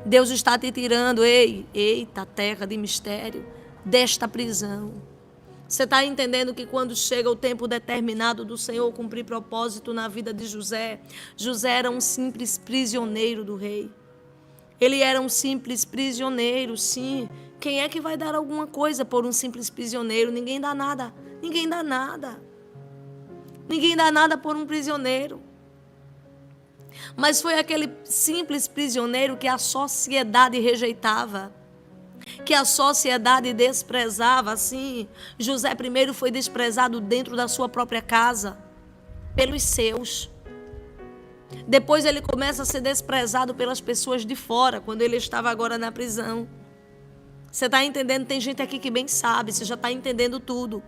Deus está te tirando, eita terra de mistério, desta prisão. Você está entendendo que quando chega o tempo determinado do Senhor cumprir propósito na vida de José, José era um simples prisioneiro do rei. Ele era um simples prisioneiro, sim. Quem é que vai dar alguma coisa por um simples prisioneiro? Ninguém dá nada. Ninguém dá nada. Ninguém dá nada por um prisioneiro. Mas foi aquele simples prisioneiro que a sociedade rejeitava, que a sociedade desprezava. Assim, José primeiro foi desprezado dentro da sua própria casa, pelos seus. Depois ele começa a ser desprezado pelas pessoas de fora, quando ele estava agora na prisão. Você está entendendo? Tem gente aqui que bem sabe, você já está entendendo tudo.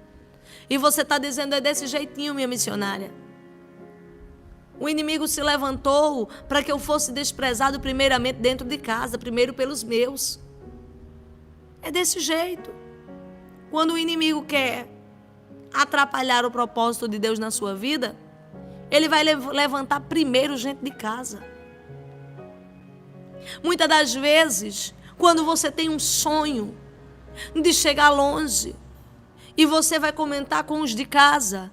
E você está dizendo, é desse jeitinho, minha missionária. O inimigo se levantou para que eu fosse desprezado primeiramente dentro de casa, primeiro pelos meus. É desse jeito. Quando o inimigo quer atrapalhar o propósito de Deus na sua vida, ele vai levantar primeiro gente de casa. Muitas das vezes, quando você tem um sonho de chegar longe, e você vai comentar com os de casa,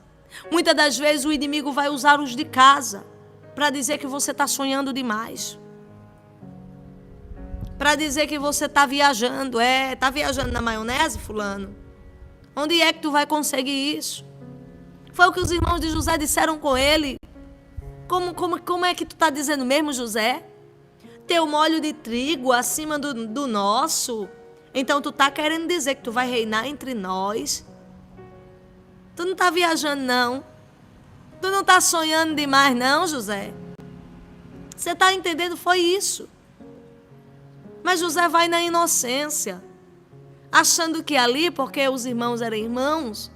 muitas das vezes o inimigo vai usar os de casa para dizer que você está sonhando demais. Para dizer que você está viajando. Está viajando na maionese, fulano? Onde é que tu vai conseguir isso? Foi o que os irmãos de José disseram com ele. Como é que tu está dizendo mesmo, José? Teu molho de trigo acima do nosso. Então tu está querendo dizer que tu vai reinar entre nós? Tu não está viajando, não. Tu não está sonhando demais, não, José. Você está entendendo? Foi isso. Mas José vai na inocência, achando que ali, porque os irmãos eram irmãos,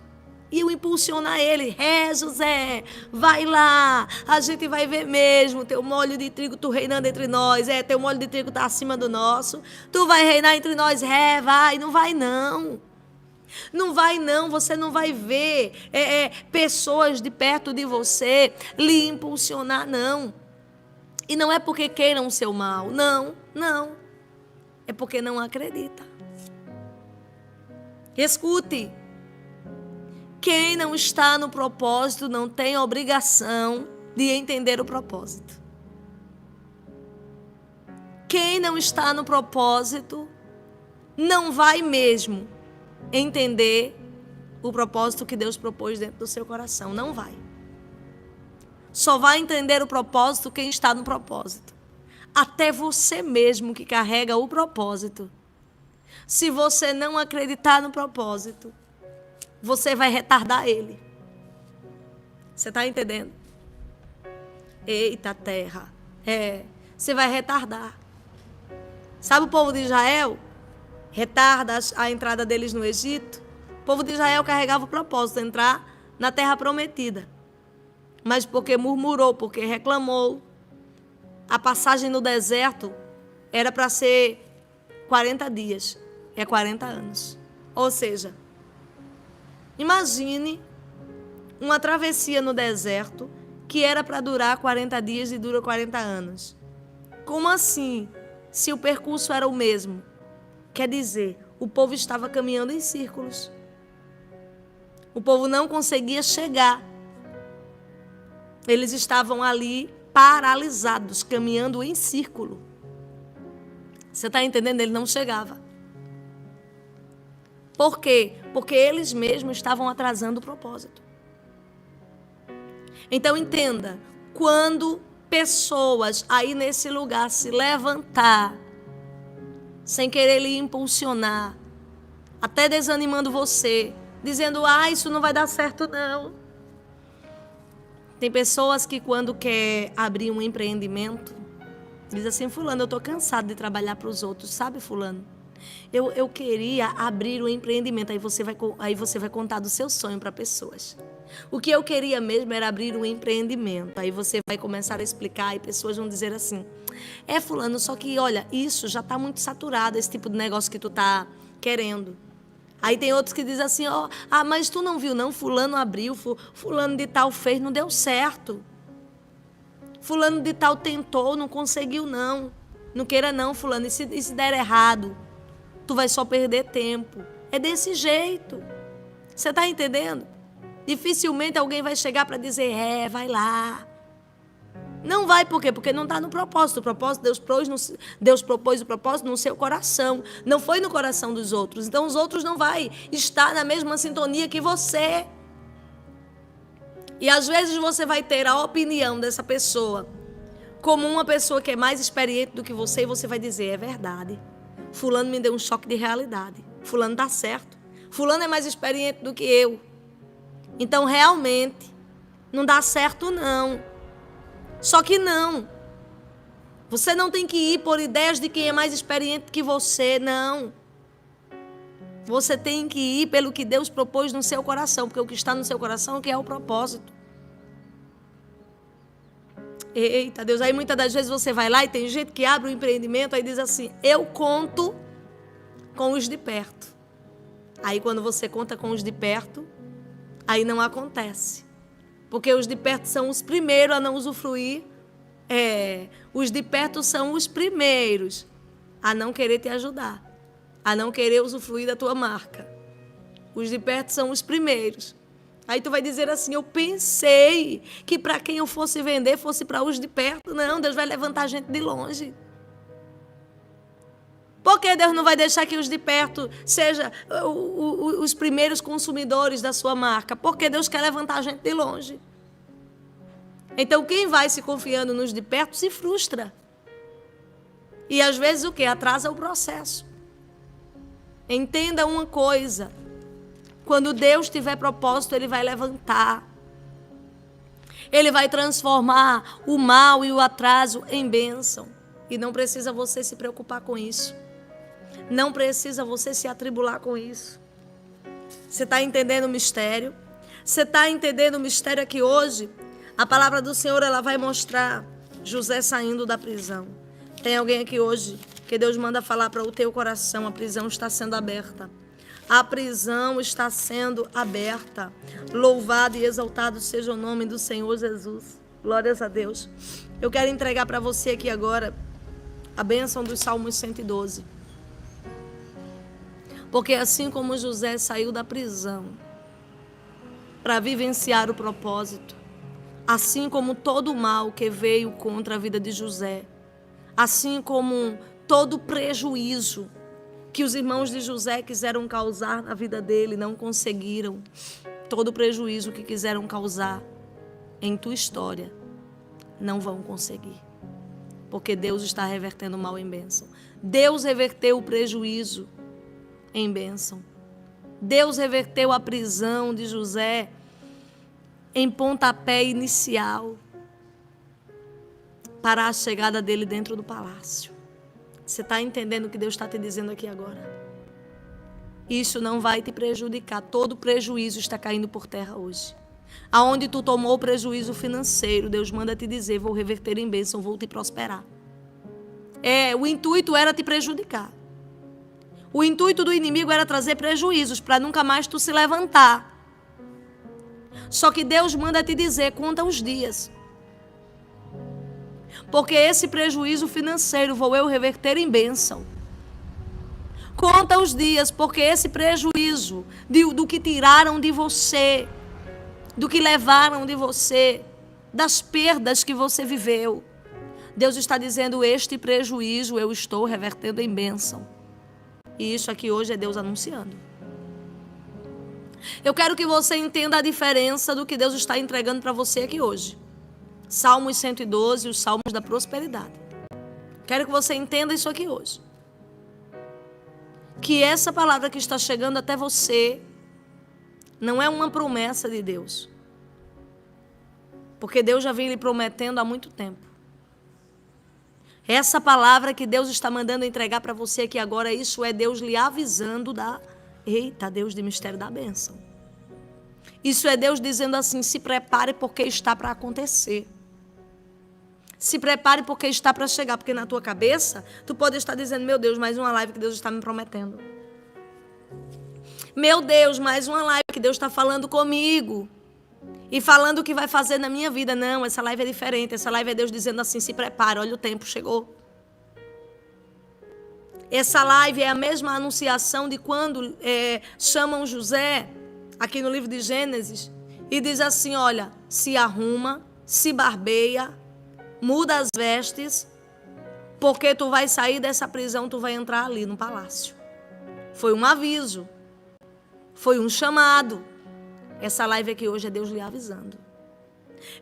iam impulsionar ele. José, vai lá, a gente vai ver mesmo, teu molho de trigo, tu reinando entre nós. Teu molho de trigo está acima do nosso. Tu vai reinar entre nós. Vai, não vai não. Não vai não, você não vai ver pessoas de perto de você lhe impulsionar, não. E não é porque queiram o seu mal, não. É porque não acredita. Escute, quem não está no propósito não tem a obrigação de entender o propósito. Quem não está no propósito não vai mesmo entender o propósito que Deus propôs dentro do seu coração. Não vai. Só vai entender o propósito quem está no propósito. Até você mesmo que carrega o propósito. Se você não acreditar no propósito, você vai retardar ele. Você está entendendo? Eita terra. Você vai retardar. Sabe o povo de Israel? Retarda a entrada deles no Egito. O povo de Israel carregava o propósito de entrar na terra prometida. Mas porque murmurou, porque reclamou, a passagem no deserto era para ser 40 dias. É 40 anos. Ou seja, imagine uma travessia no deserto que era para durar 40 dias e dura 40 anos. Como assim? Se o percurso era o mesmo? Quer dizer, o povo estava caminhando em círculos. O povo não conseguia chegar. Eles estavam ali paralisados, caminhando em círculo. Você está entendendo? Ele não chegava. Por quê? Porque eles mesmos estavam atrasando o propósito. Então entenda, quando pessoas aí nesse lugar se levantar, sem querer lhe impulsionar, até desanimando você, dizendo, isso não vai dar certo não. Tem pessoas que quando quer abrir um empreendimento, diz assim, fulano, eu estou cansado de trabalhar para os outros, sabe fulano? Eu queria abrir um empreendimento, aí você vai contar do seu sonho para pessoas. O que eu queria mesmo era abrir um empreendimento, aí você vai começar a explicar e pessoas vão dizer assim, fulano, só que olha, isso já está muito saturado, esse tipo de negócio que tu está querendo. Aí tem outros que dizem assim, mas tu não viu não, fulano abriu, fulano de tal fez, não deu certo. Fulano de tal tentou, não conseguiu não. Não queira não, fulano. E se der errado, tu vai só perder tempo. É desse jeito. Você está entendendo? Dificilmente alguém vai chegar para dizer, vai lá. Não vai, por quê? Porque não está no propósito. O propósito, Deus propôs o propósito no seu coração. Não foi no coração dos outros. Então, os outros não vão estar na mesma sintonia que você. E, às vezes, você vai ter a opinião dessa pessoa como uma pessoa que é mais experiente do que você. E você vai dizer, é verdade. Fulano me deu um choque de realidade. Fulano dá certo. Fulano é mais experiente do que eu. Então, realmente, não dá certo, não. Só que não. Você não tem que ir por ideias de quem é mais experiente que você, não. Você tem que ir pelo que Deus propôs no seu coração, porque o que está no seu coração é o que é o propósito. Eita Deus, aí muitas das vezes você vai lá e tem gente que abre um empreendimento e diz assim, eu conto com os de perto. Aí quando você conta com os de perto, aí não acontece. Porque os de perto são os primeiros a não usufruir. Os de perto são os primeiros a não querer te ajudar, a não querer usufruir da tua marca. Os de perto são os primeiros. Aí tu vai dizer assim, eu pensei que para quem eu fosse vender fosse para os de perto. Não, Deus vai levantar a gente de longe. Por que Deus não vai deixar que os de perto sejam os primeiros consumidores da sua marca? Porque Deus quer levantar a gente de longe. Então, quem vai se confiando nos de perto se frustra. E, às vezes, o quê? Atrasa o processo. Entenda uma coisa. Quando Deus tiver propósito, Ele vai levantar. Ele vai transformar o mal e o atraso em bênção. E não precisa você se preocupar com isso. Não precisa você se atribular com isso. Você está entendendo o mistério? Você está entendendo o mistério aqui hoje? A palavra do Senhor, ela vai mostrar José saindo da prisão. Tem alguém aqui hoje que Deus manda falar para o teu coração, a prisão está sendo aberta. A prisão está sendo aberta. Louvado e exaltado seja o nome do Senhor Jesus. Glórias a Deus. Eu quero entregar para você aqui agora a bênção dos Salmos 112. Porque assim como José saiu da prisão para vivenciar o propósito, assim como todo o mal que veio contra a vida de José, assim como todo prejuízo que os irmãos de José quiseram causar na vida dele, não conseguiram, todo prejuízo que quiseram causar em tua história, não vão conseguir. Porque Deus está revertendo o mal em bênção. Deus reverteu o prejuízo em bênção. Deus reverteu a prisão de José em pontapé inicial para a chegada dele dentro do palácio. Você está entendendo o que Deus está te dizendo aqui agora? Isso não vai te prejudicar. Todo prejuízo está caindo por terra hoje. Aonde tu tomou prejuízo financeiro, Deus manda te dizer, vou reverter em bênção, vou te prosperar. O intuito era te prejudicar. O intuito do inimigo era trazer prejuízos para nunca mais tu se levantar. Só que Deus manda te dizer, conta os dias. Porque esse prejuízo financeiro vou eu reverter em bênção. Conta os dias, porque esse prejuízo do que tiraram de você, do que levaram de você, das perdas que você viveu, Deus está dizendo, este prejuízo eu estou revertendo em bênção. E isso aqui hoje é Deus anunciando. Eu quero que você entenda a diferença do que Deus está entregando para você aqui hoje. Salmos 112, os salmos da prosperidade. Quero que você entenda isso aqui hoje. Que essa palavra que está chegando até você não é uma promessa de Deus. Porque Deus já vem lhe prometendo há muito tempo. Essa palavra que Deus está mandando entregar para você aqui agora, isso é Deus lhe avisando Deus de mistério da bênção. Isso é Deus dizendo assim, se prepare porque está para acontecer. Se prepare porque está para chegar, porque na tua cabeça, tu pode estar dizendo, meu Deus, mais uma live que Deus está me prometendo. Meu Deus, mais uma live que Deus está falando comigo. E falando o que vai fazer na minha vida. Não, essa live é diferente. Essa live é Deus dizendo assim, se prepare, olha o tempo, chegou. Essa live é a mesma anunciação de quando chamam José, aqui no livro de Gênesis, e diz assim, olha, se arruma, se barbeia, muda as vestes, porque tu vai sair dessa prisão, tu vai entrar ali no palácio. Foi um aviso, foi um chamado. Essa live aqui hoje é Deus lhe avisando.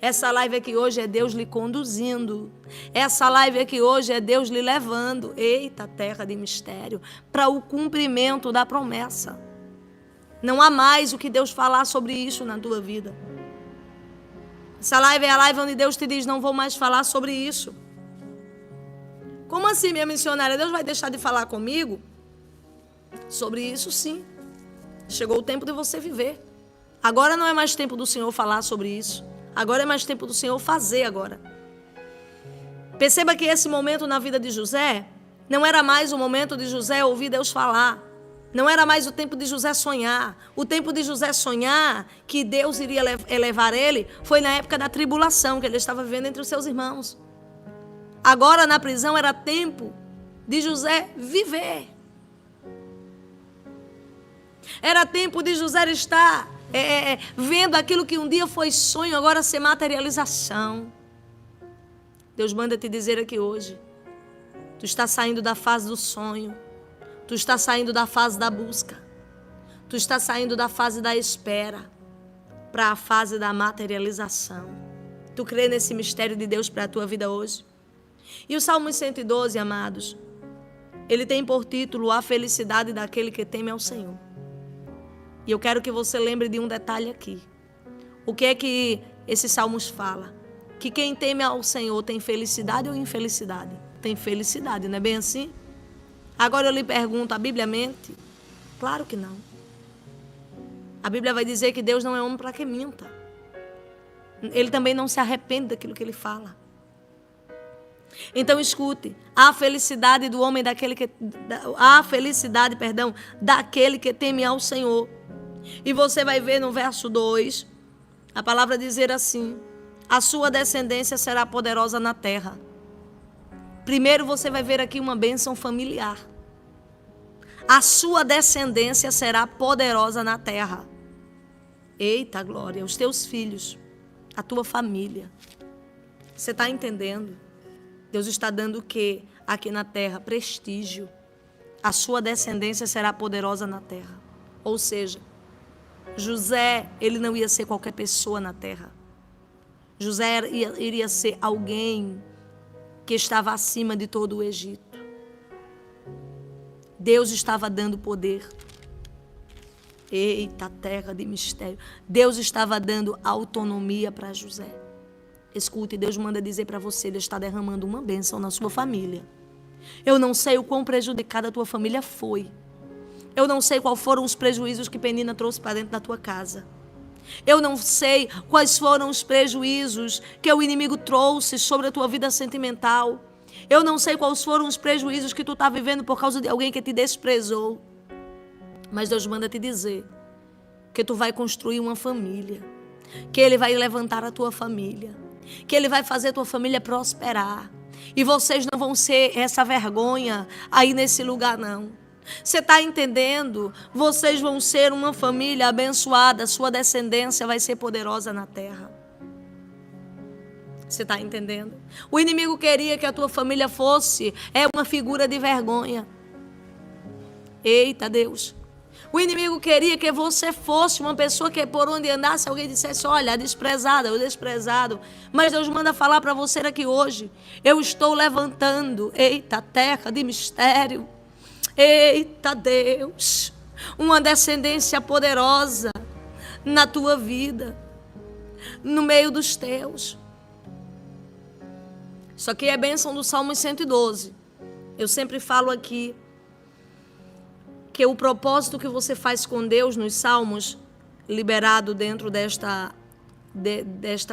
Essa live aqui hoje é Deus lhe conduzindo. Essa live aqui hoje é Deus lhe levando, eita, terra de mistério, para o cumprimento da promessa. Não há mais o que Deus falar sobre isso na tua vida. Essa live é a live onde Deus te diz, não vou mais falar sobre isso. Como assim, minha missionária? Deus vai deixar de falar comigo? Sobre isso, sim. Chegou o tempo de você viver. Agora não é mais tempo do Senhor falar sobre isso. Agora é mais tempo do Senhor fazer agora. Perceba que esse momento na vida de José não era mais o momento de José ouvir Deus falar. Não era mais o tempo de José sonhar. O tempo de José sonhar que Deus iria elevar ele foi na época da tribulação que ele estava vivendo entre os seus irmãos. Agora na prisão era tempo de José viver. Era tempo de José estar vendo aquilo que um dia foi sonho, agora ser materialização. Deus manda te dizer aqui hoje, tu está saindo da fase do sonho, tu está saindo da fase da busca, tu está saindo da fase da espera para a fase da materialização. Tu crê nesse mistério de Deus para a tua vida hoje? E o Salmo 112, amados, ele tem por título a felicidade daquele que teme ao Senhor. E eu quero que você lembre de um detalhe aqui. O que é que esses salmos falam? Que quem teme ao Senhor tem felicidade ou infelicidade? Tem felicidade, não é bem assim? Agora eu lhe pergunto, a Bíblia mente? Claro que não. A Bíblia vai dizer que Deus não é homem para que minta. Ele também não se arrepende daquilo que ele fala. Então escute, a felicidade do homem daquele que teme ao Senhor. E você vai ver no verso 2, a palavra dizer assim, a sua descendência será poderosa na terra. Primeiro você vai ver aqui uma bênção familiar. A sua descendência será poderosa na terra. Eita glória, os teus filhos, a tua família. Você está entendendo? Deus está dando o quê aqui na terra? Prestígio. A sua descendência será poderosa na terra. Ou seja, José, ele não ia ser qualquer pessoa na terra. José iria ser alguém que estava acima de todo o Egito. Deus estava dando poder. Eita, terra de mistério. Deus estava dando autonomia para José. Escute, Deus manda dizer para você, Deus está derramando uma bênção na sua família. Eu não sei o quão prejudicada a tua família foi. Eu não sei quais foram os prejuízos que Penina trouxe para dentro da tua casa. Eu não sei quais foram os prejuízos que o inimigo trouxe sobre a tua vida sentimental. Eu não sei quais foram os prejuízos que tu está vivendo por causa de alguém que te desprezou. Mas Deus manda te dizer que tu vai construir uma família, que Ele vai levantar a tua família, que Ele vai fazer a tua família prosperar. E vocês não vão ser essa vergonha aí nesse lugar, não. Você está entendendo? Vocês vão ser uma família abençoada, sua descendência vai ser poderosa na terra. Você está entendendo? O inimigo queria que a tua família fosse uma figura de vergonha. Eita Deus! O inimigo queria que você fosse uma pessoa que por onde andasse alguém dissesse, olha, a desprezada, o desprezado. Mas Deus manda falar para você aqui hoje. Eu estou levantando, eita, terra de mistério. Eita Deus, uma descendência poderosa na tua vida, no meio dos teus. Isso aqui é bênção do Salmo 112. Eu sempre falo aqui que o propósito que você faz com Deus nos salmos, liberado dentro desta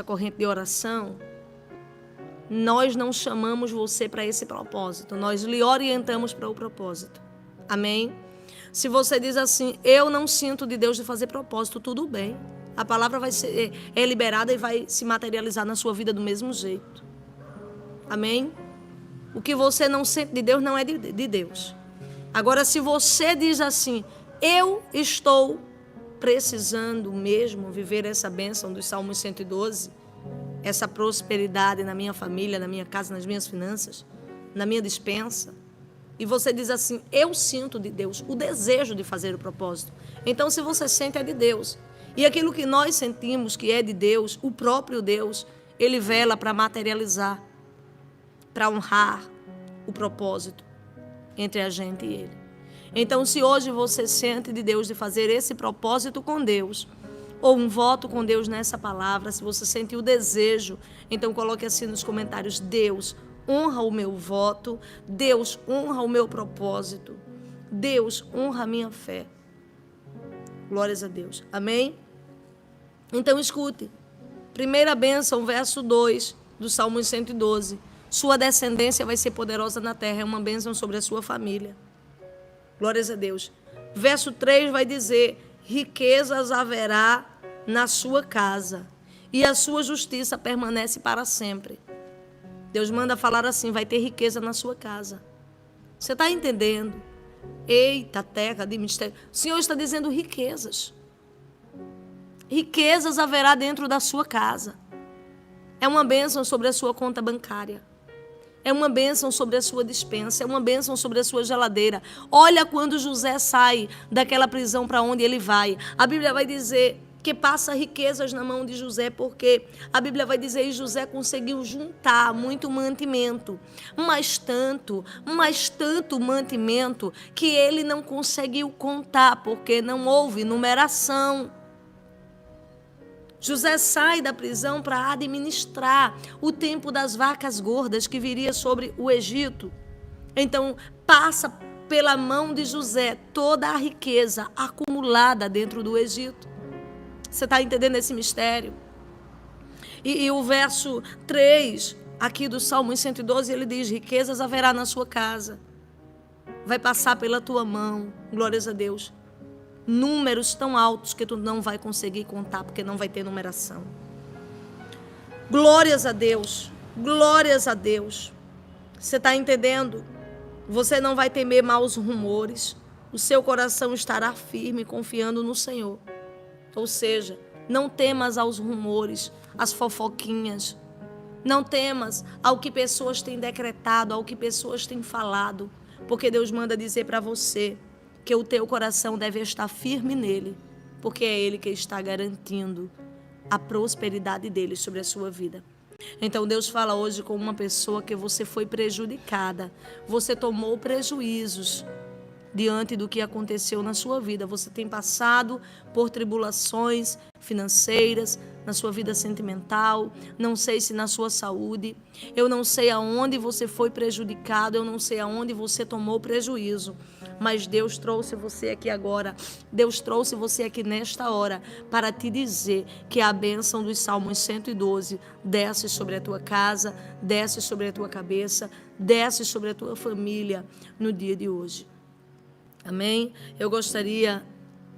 corrente de oração, nós não chamamos você para esse propósito, nós lhe orientamos para o propósito. Amém? Se você diz assim, eu não sinto de Deus de fazer propósito, tudo bem. A palavra vai ser liberada e vai se materializar na sua vida do mesmo jeito. Amém? O que você não sente de Deus não é de Deus. Agora, se você diz assim, eu estou precisando mesmo viver essa bênção dos Salmos 112, essa prosperidade na minha família, na minha casa, nas minhas finanças, na minha despensa, e você diz assim, eu sinto de Deus o desejo de fazer o propósito. Então, se você sente, é de Deus. E aquilo que nós sentimos que é de Deus, o próprio Deus, Ele vela para materializar, para honrar o propósito entre a gente e Ele. Então, se hoje você sente de Deus de fazer esse propósito com Deus, ou um voto com Deus nessa palavra, se você sente o desejo, então coloque assim nos comentários, Deus, honra o meu voto, Deus, honra o meu propósito, Deus, honra a minha fé. Glórias a Deus. Amém? Então, escute. Primeira bênção, verso 2 do Salmo 112. Sua descendência vai ser poderosa na terra. É uma bênção sobre a sua família. Glórias a Deus. Verso 3 vai dizer, riquezas haverá na sua casa e a sua justiça permanece para sempre. Deus manda falar assim, vai ter riqueza na sua casa. Você está entendendo? Eita, terra de mistério. O Senhor está dizendo riquezas. Riquezas haverá dentro da sua casa. É uma bênção sobre a sua conta bancária. É uma bênção sobre a sua despensa. É uma bênção sobre a sua geladeira. Olha quando José sai daquela prisão para onde ele vai. A Bíblia vai dizer que passa riquezas na mão de José, porque a Bíblia vai dizer que José conseguiu juntar muito mantimento, mas tanto mantimento que ele não conseguiu contar, porque não houve numeração. José sai da prisão para administrar o tempo das vacas gordas que viria sobre o Egito. Então, passa pela mão de José toda a riqueza acumulada dentro do Egito. Você está entendendo esse mistério? E o verso 3 aqui do Salmo 112, ele diz, riquezas haverá na sua casa. Vai passar pela tua mão, glórias a Deus. Números tão altos que tu não vai conseguir contar, porque não vai ter numeração. Glórias a Deus, glórias a Deus. Você está entendendo? Você não vai temer maus rumores. O seu coração estará firme, confiando no Senhor. Ou seja, não temas aos rumores, às fofoquinhas. Não temas ao que pessoas têm decretado, ao que pessoas têm falado. Porque Deus manda dizer para você que o teu coração deve estar firme nele, porque é ele que está garantindo a prosperidade dele sobre a sua vida. Então Deus fala hoje com uma pessoa que você foi prejudicada, você tomou prejuízos diante do que aconteceu na sua vida. Você tem passado por tribulações financeiras, na sua vida sentimental, não sei se na sua saúde, eu não sei aonde você foi prejudicado, eu não sei aonde você tomou prejuízo, mas Deus trouxe você aqui agora, Deus trouxe você aqui nesta hora para te dizer que a bênção dos Salmos 112 desce sobre a tua casa, desce sobre a tua cabeça, desce sobre a tua família no dia de hoje. Amém? Eu gostaria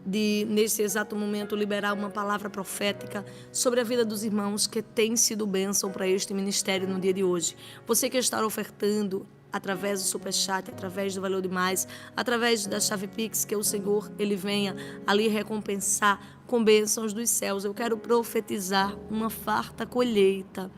de, nesse exato momento, liberar uma palavra profética sobre a vida dos irmãos que tem sido bênção para este ministério no dia de hoje. Você que está ofertando através do Superchat, através do Valor Demais, através da chave Pix, que o Senhor, Ele venha ali recompensar com bênçãos dos céus. Eu quero profetizar uma farta colheita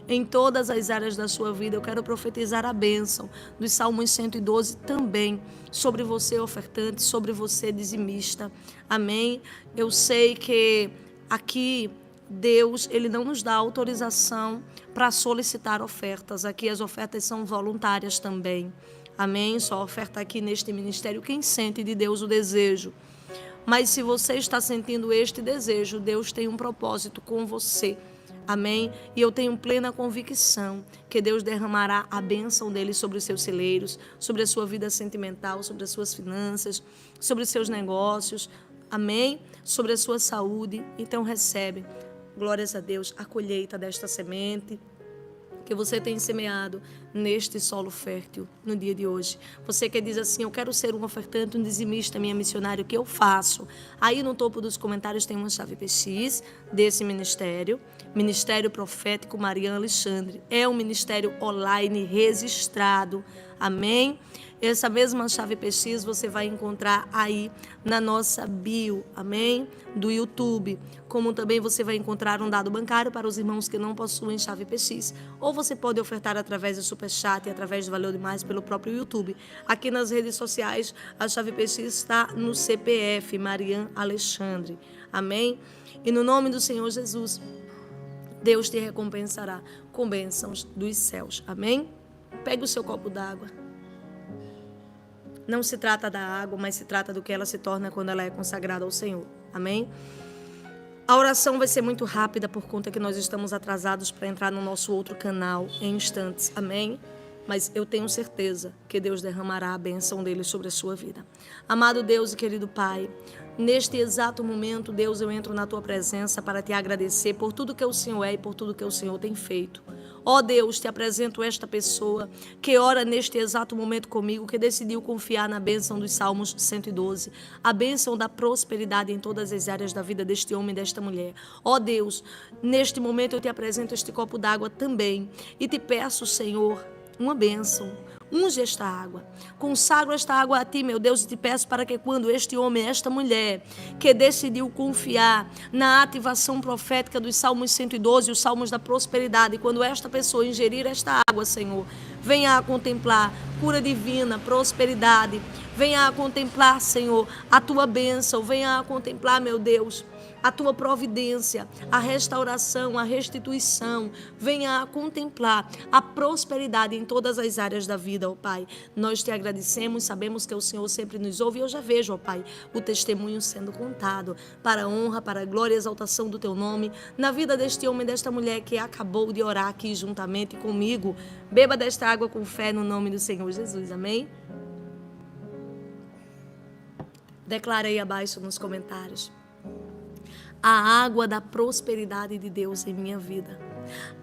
em todas as áreas da sua vida. Eu quero profetizar a bênção dos Salmos 112 também sobre você, ofertante, sobre você, dizimista. Amém? Eu sei que aqui Deus, Ele não nos dá autorização para solicitar ofertas. Aqui as ofertas são voluntárias também. Amém? Só oferta aqui neste ministério quem sente de Deus o desejo. Mas se você está sentindo este desejo, Deus tem um propósito com você. Amém? E eu tenho plena convicção que Deus derramará a bênção dele sobre os seus celeiros, sobre a sua vida sentimental, sobre as suas finanças, sobre os seus negócios. Amém? Sobre a sua saúde. Então recebe, glórias a Deus, a colheita desta semente que você tem semeado neste solo fértil no dia de hoje. Você que diz assim, eu quero ser um ofertante, um dizimista, minha missionária, o que eu faço? Aí no topo dos comentários tem uma chave PX desse ministério, Ministério Profético Mariana Alexandre. É um ministério online registrado, amém? Essa mesma chave PX você vai encontrar aí na nossa bio, amém? Do YouTube. Como também você vai encontrar um dado bancário para os irmãos que não possuem chave PX. Ou você pode ofertar através do Superchat e através do Valeu Demais pelo próprio YouTube. Aqui nas redes sociais, a chave PX está no CPF, Mariana Alexandre. Amém? E no nome do Senhor Jesus, Deus te recompensará com bênçãos dos céus. Amém? Pegue o seu copo d'água. Não se trata da água, mas se trata do que ela se torna quando ela é consagrada ao Senhor. Amém? A oração vai ser muito rápida por conta que nós estamos atrasados para entrar no nosso outro canal em instantes. Amém? Mas eu tenho certeza que Deus derramará a bênção dele sobre a sua vida. Amado Deus e querido Pai, neste exato momento, Deus, eu entro na tua presença para te agradecer por tudo que o Senhor é e por tudo que o Senhor tem feito. Ó Deus, te apresento esta pessoa que ora neste exato momento comigo, que decidiu confiar na bênção dos Salmos 112, a bênção da prosperidade em todas as áreas da vida deste homem e desta mulher. Ó Deus, neste momento eu te apresento este copo d'água também e te peço, Senhor, uma bênção. Unge esta água, consagro esta água a ti, meu Deus, e te peço para que quando este homem, esta mulher, que decidiu confiar na ativação profética dos Salmos 112, os Salmos da prosperidade, quando esta pessoa ingerir esta água, Senhor, venha a contemplar cura divina, prosperidade, venha a contemplar, Senhor, a tua bênção, venha a contemplar, meu Deus, a tua providência, a restauração, a restituição, venha a contemplar a prosperidade em todas as áreas da vida, ó Pai. Nós te agradecemos, sabemos que o Senhor sempre nos ouve e eu já vejo, ó Pai, o testemunho sendo contado para a honra, para a glória e exaltação do teu nome, na vida deste homem e desta mulher que acabou de orar aqui juntamente comigo. Beba desta água com fé no nome do Senhor Jesus, amém? Declarei abaixo nos comentários. A água da prosperidade de Deus em minha vida.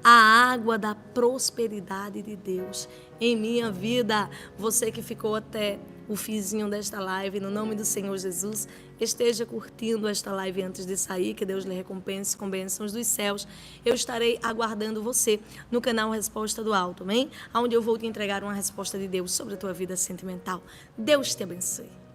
A água da prosperidade de Deus em minha vida. Você que ficou até o finzinho desta live, no nome do Senhor Jesus, esteja curtindo esta live antes de sair, que Deus lhe recompense com bênçãos dos céus. Eu estarei aguardando você no canal Resposta do Alto, amém? Onde eu vou te entregar uma resposta de Deus sobre a tua vida sentimental. Deus te abençoe.